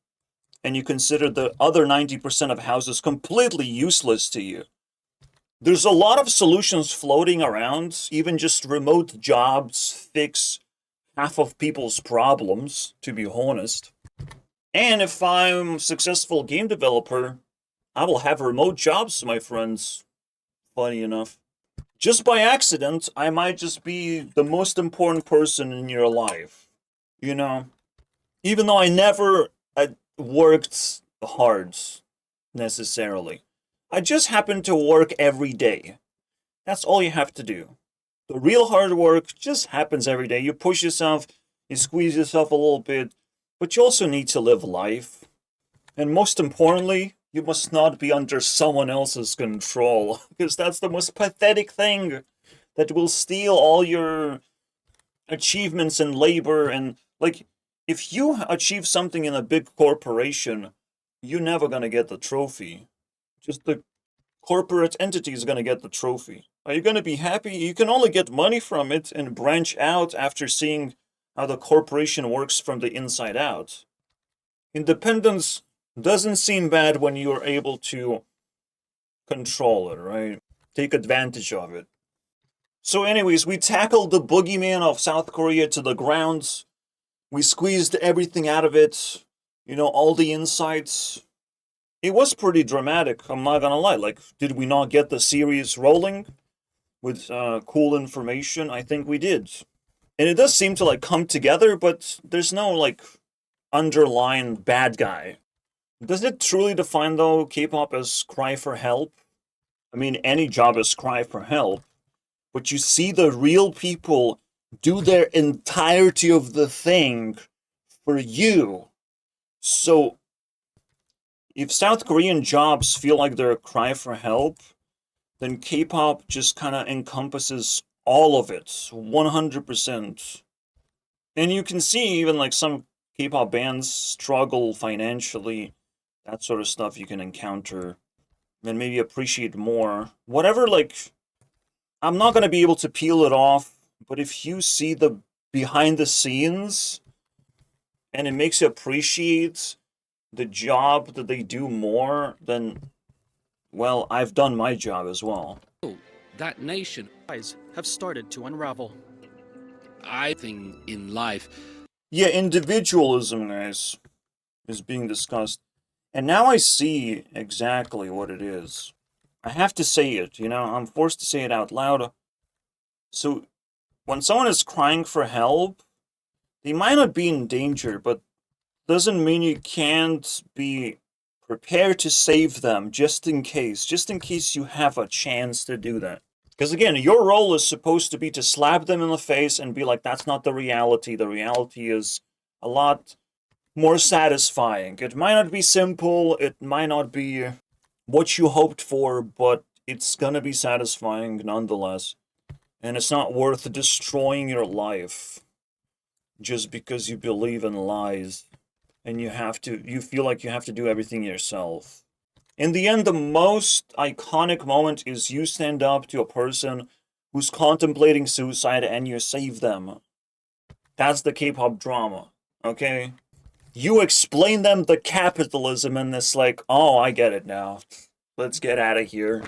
and you consider the other 90% of houses completely useless to you. There's a lot of solutions floating around, even just remote jobs fix half of people's problems, to be honest. And if I'm a successful game developer, I will have remote jobs, my friends. Funny enough. Just by accident, I might just be the most important person in your life. You know? Even though I never worked hard, necessarily. I just happen to work every day. That's all you have to do. The real hard work just happens every day. You push yourself, you squeeze yourself a little bit, but you also need to live life. And most importantly, you must not be under someone else's control, because that's the most pathetic thing that will steal all your achievements and labor. And like, if you achieve something in a big corporation, you're never gonna get the trophy. Just the corporate entity is gonna get the trophy. Are you gonna be happy? You can only get money from it and branch out after seeing how the corporation works from the inside out. Independence doesn't seem bad when you're able to control it, right? Take advantage of it. So anyways, we tackled the boogeyman of South Korea to the ground. We squeezed everything out of it. You know, all the insights. It was pretty dramatic, I'm not gonna lie. Like, did we not get the series rolling with cool information? I think we did. And it does seem to, like, come together, but there's no, like, underlying bad guy. Does it truly define, though, K-pop as cry for help? I mean, any job is cry for help. But you see the real people do their entirety of the thing for you. So, if South Korean jobs feel like they're a cry for help, then K-pop just kind of encompasses all of it, 100%. And you can see even like some K-pop bands struggle financially, that sort of stuff you can encounter, and maybe appreciate more. Whatever, like, I'm not going to be able to peel it off, but if you see the behind the scenes, and it makes you appreciate the job that they do more, then, well, I've done my job as well. That nation, Lies have started to unravel. I think in life, Yeah, individualism, guys, is being discussed. And now I see exactly what it is. I have to say it, you know, I'm forced to say it out loud. So, when someone is crying for help, they might not be in danger, but doesn't mean you can't be prepared to save them just in case you have a chance to do that. Because again, your role is supposed to be to slap them in the face and be like, that's not the reality. The reality is a lot more satisfying. It might not be simple, it might not be what you hoped for, but it's gonna be satisfying nonetheless. And it's not worth destroying your life just because you believe in lies and you feel like you have to do everything yourself. In the end, the most iconic moment is you stand up to a person who's contemplating suicide and you save them. That's the K-pop drama, okay? You explain them the capitalism and it's like, oh, I get it now. Let's get out of here.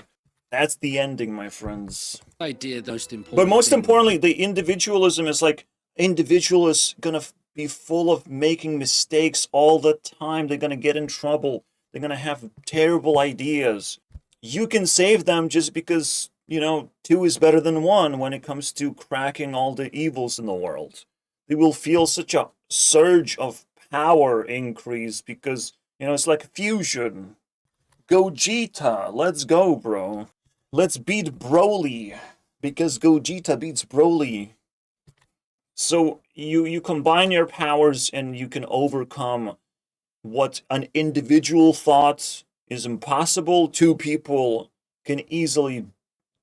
That's the ending, my friends. idea, the most important. But most thing- importantly, the individualism is like, individual is gonna be full of making mistakes all the time. They're gonna get in trouble. They're gonna have terrible ideas. You can save them just because, you know, two is better than one when it comes to cracking all the evils in the world. They will feel such a surge of power increase because, you know, it's like fusion. Gogeta, let's go, bro. Let's beat Broly because Gogeta beats Broly. So you combine your powers and you can overcome what an individual thought is impossible. Two people can easily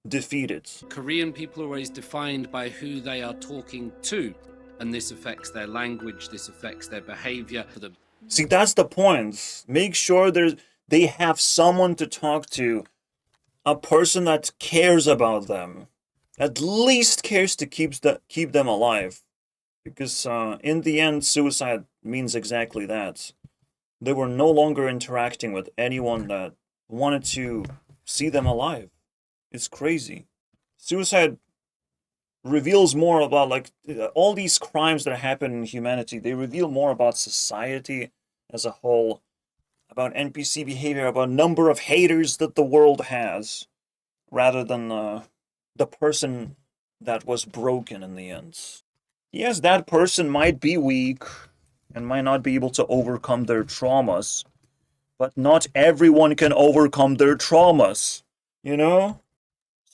defeat it. Korean people are always defined by who they are talking to, and this affects their language, this affects their behavior. See, that's the point. Make sure they have someone to talk to, a person that cares about them, at least cares to keep them alive. Because in the end, suicide means exactly that. They were no longer interacting with anyone that wanted to see them alive. It's crazy. Suicide reveals more about, like, all these crimes that happen in humanity. They reveal more about society as a whole, about NPC behavior, about number of haters that the world has, rather than the person that was broken in the end. Yes, that person might be weak and might not be able to overcome their traumas, but not everyone can overcome their traumas, you know?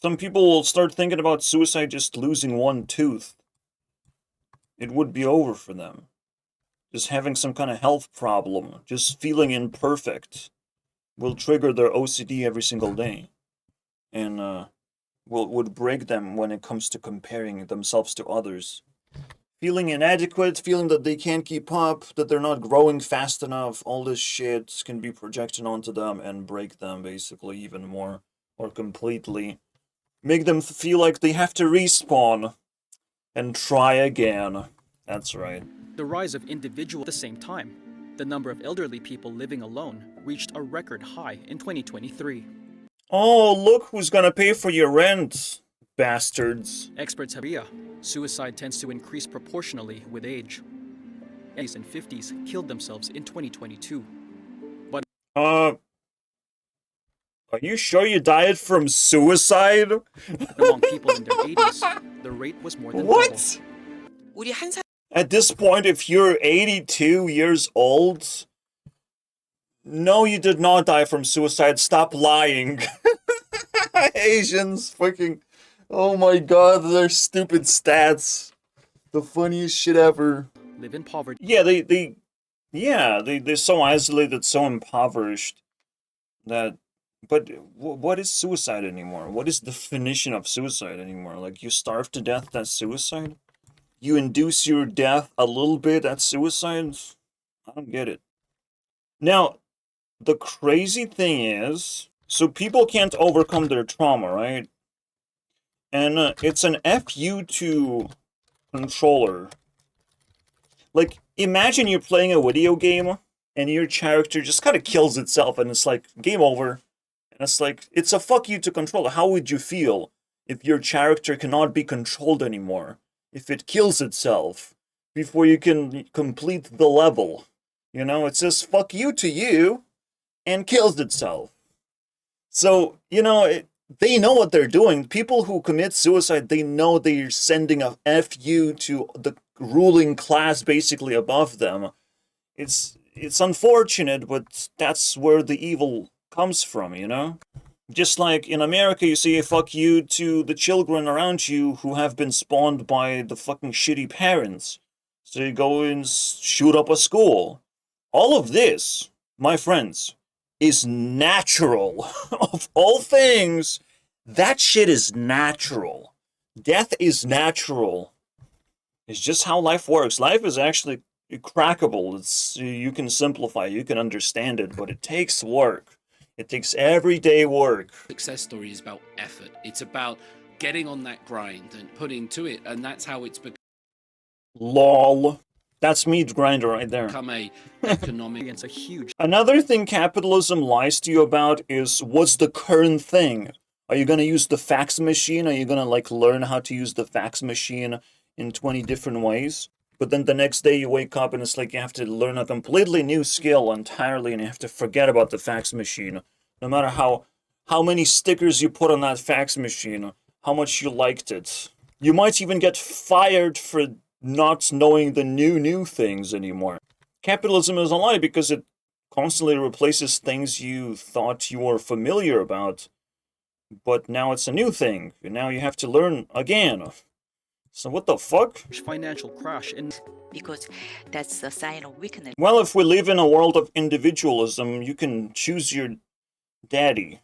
Some people will start thinking about suicide just losing one tooth. It would be over for them. Just having some kind of health problem, just feeling imperfect, will trigger their OCD every single day. And would break them when it comes to comparing themselves to others. Feeling inadequate, feeling that they can't keep up, that they're not growing fast enough, all this shit can be projected onto them and break them basically even more, or completely. Make them feel like they have to respawn and try again. That's right. The rise of individuals at the same time. The number of elderly people living alone reached a record high in 2023. Oh, look who's gonna pay for your rent, bastards. Experts have suicide tends to increase proportionally with age. 80s and 50s killed themselves in 2022. But are you sure you died from suicide? among people in their 80s, the rate was more than What? double. At this point, if you're 82 years old, no, you did not die from suicide. Stop lying. Asians, fucking, oh my god, their stupid stats. The funniest shit ever. Live in poverty. Yeah, they're so isolated, so impoverished that. But what is suicide anymore? What is the definition of suicide anymore? Like, you starve to death, that's suicide? You induce your death a little bit, that's suicide? I don't get it. Now, the crazy thing is, so people can't overcome their trauma, right? And it's an FU to controller. Like, imagine you're playing a video game and your character just kind of kills itself and it's like, game over. And it's like, it's a fuck you to controller. How would you feel if your character cannot be controlled anymore? If it kills itself before you can complete the level? You know, it says fuck you to you and kills itself. So, you know, they know what they're doing. People who commit suicide, they know they're sending a FU to the ruling class basically above them. It's unfortunate, but that's where the evil comes from, you know? Just like in America, you say fuck you to the children around you who have been spawned by the fucking shitty parents. So you go and shoot up a school. All of this, my friends, is natural. Of all things, that shit is natural. Death is natural. It's just how life works. Life is actually crackable. You can simplify, you can understand it, but it takes work. It takes everyday work. Success story is about effort. It's about getting on that grind and putting to it, and that's how it's LOL. That's meat grinder right there. become a economic. It's a huge. Another thing capitalism lies to you about is what's the current thing? Are you gonna use the fax machine? Are you gonna like learn how to use the fax machine in 20 different ways? But then the next day you wake up and it's like you have to learn a completely new skill entirely and you have to forget about the fax machine. No matter how many stickers you put on that fax machine, how much you liked it. You might even get fired for not knowing the new things anymore. Capitalism is a lie because it constantly replaces things you thought you were familiar about. But now it's a new thing. And now you have to learn again. So what the fuck? financial crash in because that's a sign of weakness. Well, if we live in a world of individualism, you can choose your daddy.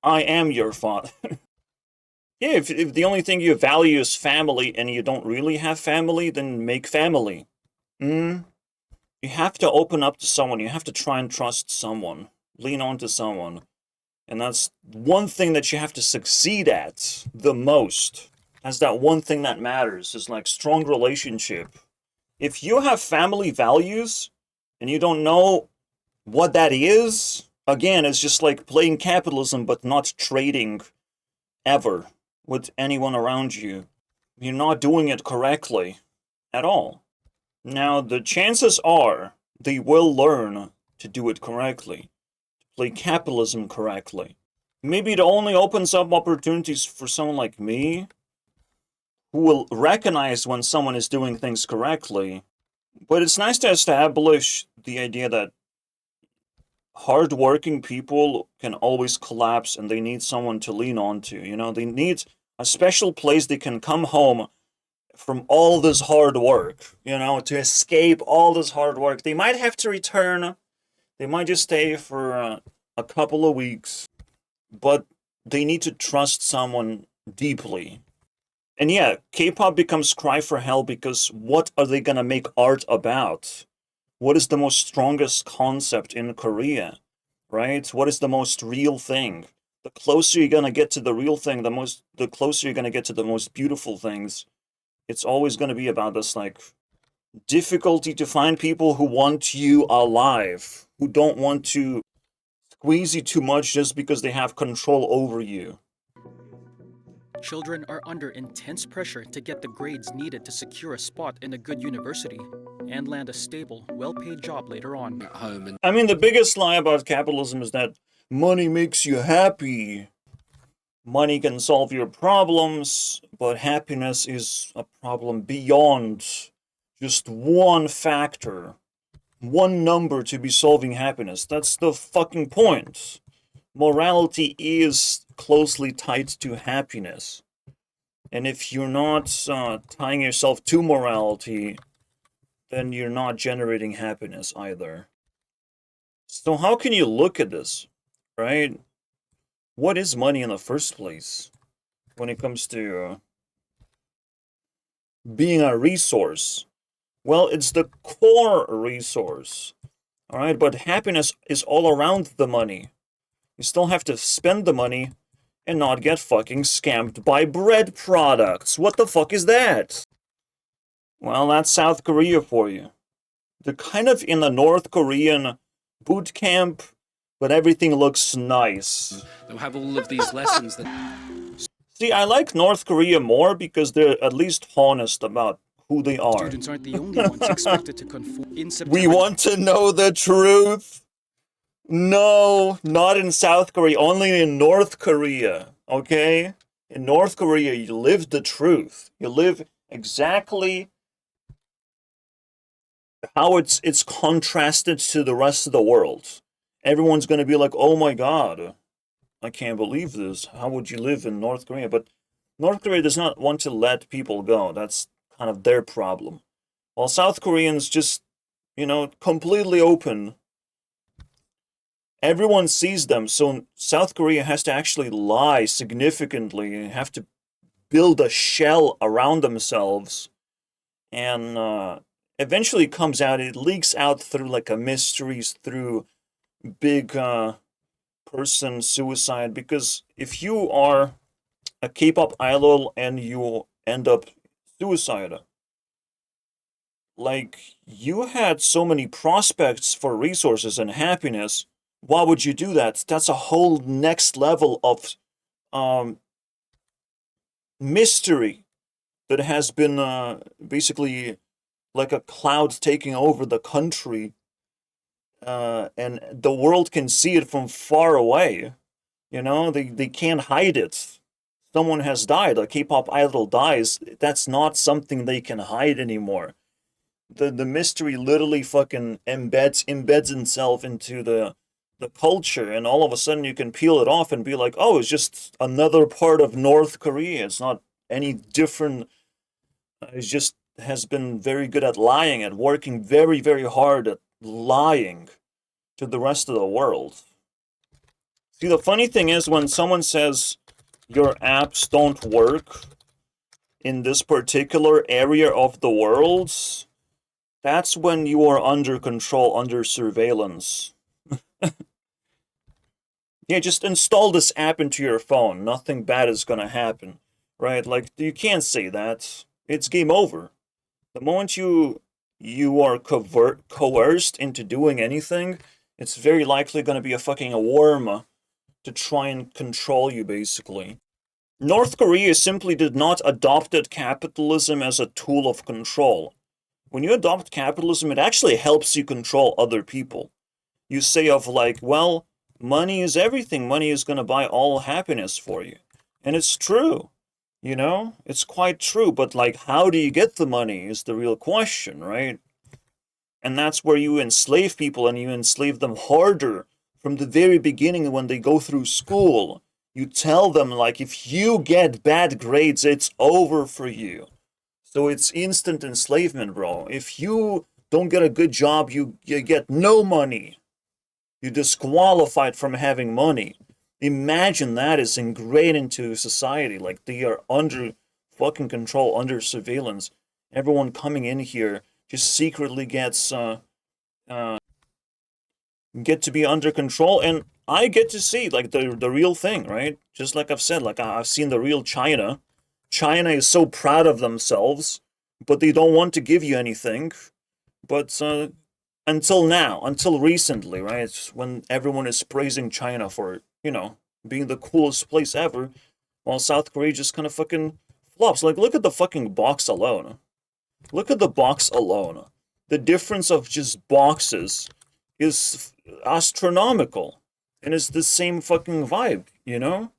I am your father. Yeah, if the only thing you value is family and you don't really have family, then make family. You have to open up to someone. You have to try and trust someone. Lean on to someone. And that's one thing that you have to succeed at the most. That's that one thing that matters, is like strong relationship. If you have family values and you don't know what that is, again, it's just like playing capitalism but not trading ever with anyone around you. You're not doing it correctly at all. Now, the chances are they will learn to do it correctly, to play capitalism correctly. Maybe it only opens up opportunities for someone like me, who will recognize when someone is doing things correctly. But it's nice to establish the idea that hardworking people can always collapse and they need someone to lean on to. You know, they need a special place they can come home from all this hard work, you know, to escape all this hard work. They might have to return, they might just stay for a couple of weeks, but they need to trust someone deeply. And yeah, K-pop becomes cry for help because what are they gonna make art about? What is the most strongest concept in Korea, right? What is the most real thing? The closer you're gonna get to the real thing, the closer you're gonna get to the most beautiful things. It's always gonna be about this like difficulty to find people who want you alive, who don't want to squeeze you too much just because they have control over you. children are under intense pressure to get the grades needed to secure a spot in a good university and land a stable, well-paid job later on. At home and I mean, the biggest lie about capitalism is that money makes you happy. Money can solve your problems, but happiness is a problem beyond just one factor, one number to be solving happiness. That's the fucking point. Morality is closely tied to happiness. And if you're not tying yourself to morality, then you're not generating happiness either. So how can you look at this, right? What is money in the first place when it comes to being a resource? Well, it's the core resource, all right? But happiness is all around the money. You still have to spend the money and not get fucking scammed by bread products. What the fuck is that? Well, that's South Korea for you. They're kind of in the North Korean boot camp, but everything looks nice. they'll have all of these lessons that See, I like North Korea more because they're at least honest about who they are. Students aren't the only ones expected to conform. In September, We want to know the truth. No, not in South Korea, only in North Korea, okay? In North Korea, you live the truth. You live exactly how it's contrasted to the rest of the world. Everyone's going to be like, oh my god, I can't believe this. How would you live in North Korea? But North Korea does not want to let people go. That's kind of their problem. While South Koreans just, you know, completely open. Everyone sees them, so South Korea has to actually lie significantly and have to build a shell around themselves. And eventually it comes out, it leaks out through like a mysteries, through big person suicide. Because if you are a K-pop idol and you end up suicide, like you had so many prospects for resources and happiness, why would you do that? That's a whole next level of mystery that has been basically like a cloud taking over the country, and the world can see it from far away. You know, they can't hide it. Someone has died, a K-pop idol dies, that's not something they can hide anymore. The mystery literally fucking embeds itself into the culture, and all of a sudden you can peel it off and be like, oh, it's just another part of North Korea. It's not any different He just has been very good at lying and working very, very hard at lying to the rest of the world. See, the funny thing is when someone says your apps don't work in this particular area of the world, that's when you are under control, under surveillance. Yeah, just install this app into your phone. Nothing bad is gonna happen, right? Like, you can't say that. It's game over. The moment you are coerced into doing anything, it's very likely gonna be a fucking worm to try and control you, basically. North Korea simply did not adopt capitalism as a tool of control. When you adopt capitalism, it actually helps you control other people. You say of like, well, money is everything. Money is going to buy all happiness for you. And it's true. You know? It's quite true. But like, how do you get the money is the real question, right? And that's where you enslave people, and you enslave them harder from the very beginning when they go through school. You tell them, like, if you get bad grades, it's over for you. So it's instant enslavement, bro. If you don't get a good job, you get no money. You're disqualified from having money. Imagine that is ingrained into society. Like, they are under fucking control, under surveillance. Everyone coming in here just secretly gets get to be under control, and I get to see like the real thing, right? Just like I've said, like I've seen the real China. China is so proud of themselves, but they don't want to give you anything. But until now, until recently, right? When everyone is praising China for, you know, being the coolest place ever, while South Korea just kind of fucking flops. Like, look at the fucking box alone. Look at the box alone. The difference of just boxes is astronomical. And it's the same fucking vibe, you know?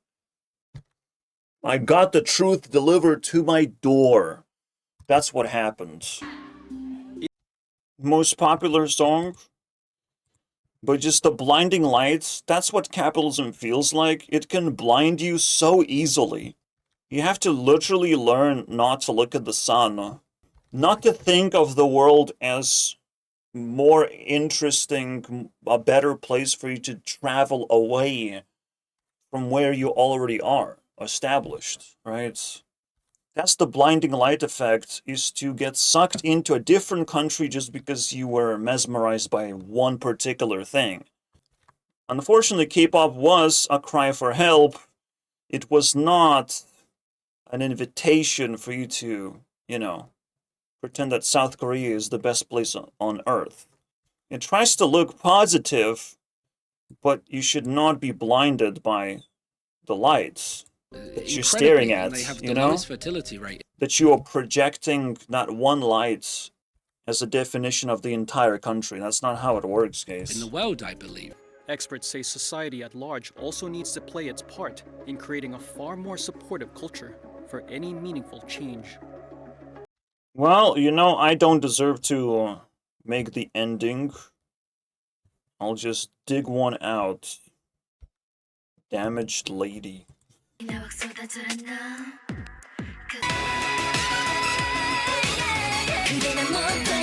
I got the truth delivered to my door. That's what happened. Most popular song? But just the blinding lights, that's what capitalism feels like. It can blind you so easily. You have to literally learn not to look at the sun. Not to think of the world as more interesting, a better place for you to travel away from where you already are established, right? That's the blinding light effect, is to get sucked into a different country just because you were mesmerized by one particular thing. Unfortunately, K-pop was a cry for help. It was not an invitation for you to, you know, pretend that South Korea is the best place on earth. It tries to look positive, but you should not be blinded by the lights that you're staring at, they have you the know? lowest fertility rate. That you are projecting not one light as a definition of the entire country. That's not how it works, guys. In the world, I believe. Experts say society at large also needs to play its part in creating a far more supportive culture for any meaningful change. Well, you know, I don't deserve to make the ending. I'll just dig one out. Damaged Lady. 그대는 못해